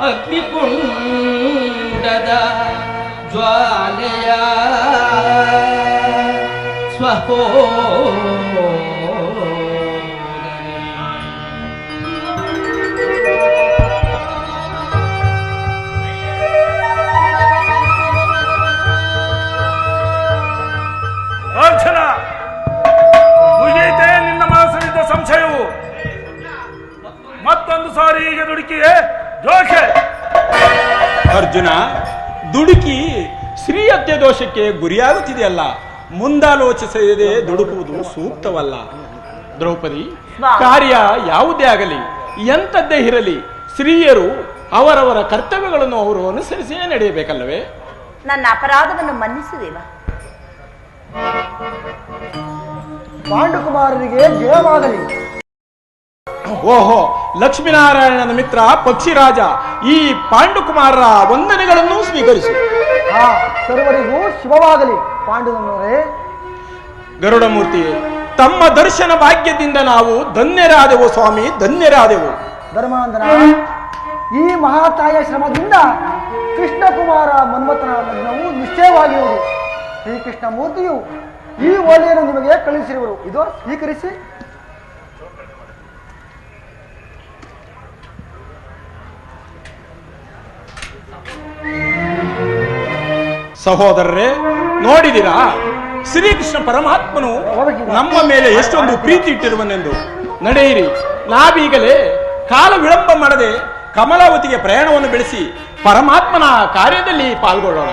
ಅಗ್ನಿಕುಂಡದ ಜ್ವಾಲೆಯ ಅರ್ಜುನ, ಮುಗಿಯಿತೆ ನಿನ್ನ ಮನಸ್ಸಲ್ಲಿದ್ದ ಸಂಶಯವು. ಮತ್ತೊಂದು ಸಾರಿ ಹೀಗೆ ದುಡುಕಿಯೇ ದೋಷೆ. ಅರ್ಜುನ, ದುಡುಕಿ ಶ್ರೀಹತ್ಯೆ ದೋಷಕ್ಕೆ ಗುರಿಯಾಗುತ್ತಿದೆಯಲ್ಲ, ಮುಂದಾಲೋಚಿಸದೆ ದುಡುಕುವುದು ಸೂಕ್ತವಲ್ಲ. ದ್ರೌಪದಿ, ಕಾರ್ಯ ಯಾವುದೇ ಆಗಲಿ, ಎಂಥದ್ದೇ ಇರಲಿ, ಸ್ತ್ರೀಯರು ಅವರವರ ಕರ್ತವ್ಯಗಳನ್ನು ಅವರು ಅನುಸರಿಸಿಯೇ ನಡೆಯಬೇಕಲ್ಲವೇ? ನನ್ನ ಅಪರಾಧವನ್ನು ಮನ್ನಿಸುದೇವ. ಪಾಂಡುಕುಮಾರರಿಗೆ ಜಯವಾಗಲಿ. ಓಹೋ, ಲಕ್ಷ್ಮೀನಾರಾಯಣನ ಮಿತ್ರ ಪಕ್ಷಿರಾಜ, ಈ ಪಾಂಡುಕುಮಾರರ ವಂದನೆಗಳನ್ನು ಸ್ವೀಕರಿಸು. ಸರ್ವರಿಗೂ ಶುಭವಾಗಲಿ. ಪಾಂಡುನವರೇ, ಗರುಡಮೂರ್ತಿ, ತಮ್ಮ ದರ್ಶನ ಭಾಗ್ಯದಿಂದ ನಾವು ಧನ್ಯರಾದೆವು ಸ್ವಾಮಿ, ಧನ್ಯರಾದೆವು. ಧರ್ಮಾಂಧನ, ಈ ಮಹಾತಾಯ ಶ್ರಮದಿಂದ ಕೃಷ್ಣಕುಮಾರ ಮನ್ಮಥನ ಲಗ್ನವು ನಿಶ್ಚಯವಾಗಿರುವುದು. ಶ್ರೀಕೃಷ್ಣ ಮೂರ್ತಿಯು ಈ ಓಲೆಯನ್ನು ನಿಮಗೆ ಕಳುಹಿಸಿರುವರು. ಇದು ಸ್ವೀಕರಿಸಿ. ಸಹೋದರರೇ, ನೋಡಿದಿರಾ ಶ್ರೀಕೃಷ್ಣ ಪರಮಾತ್ಮನು ನಮ್ಮ ಮೇಲೆ ಎಷ್ಟೊಂದು ಪ್ರೀತಿ ಇಟ್ಟಿರುವನೆಂದು. ನಡೆಯಿರಿ, ನಾವೀಗಲೇ ಕಾಲ ವಿಳಂಬ ಮಾಡದೆ ಕಮಲಾವತಿಗೆ ಪ್ರಯಾಣವನ್ನು ಬೆಳೆಸಿ ಪರಮಾತ್ಮನ ಕಾರ್ಯದಲ್ಲಿ ಪಾಲ್ಗೊಳ್ಳೋಣ.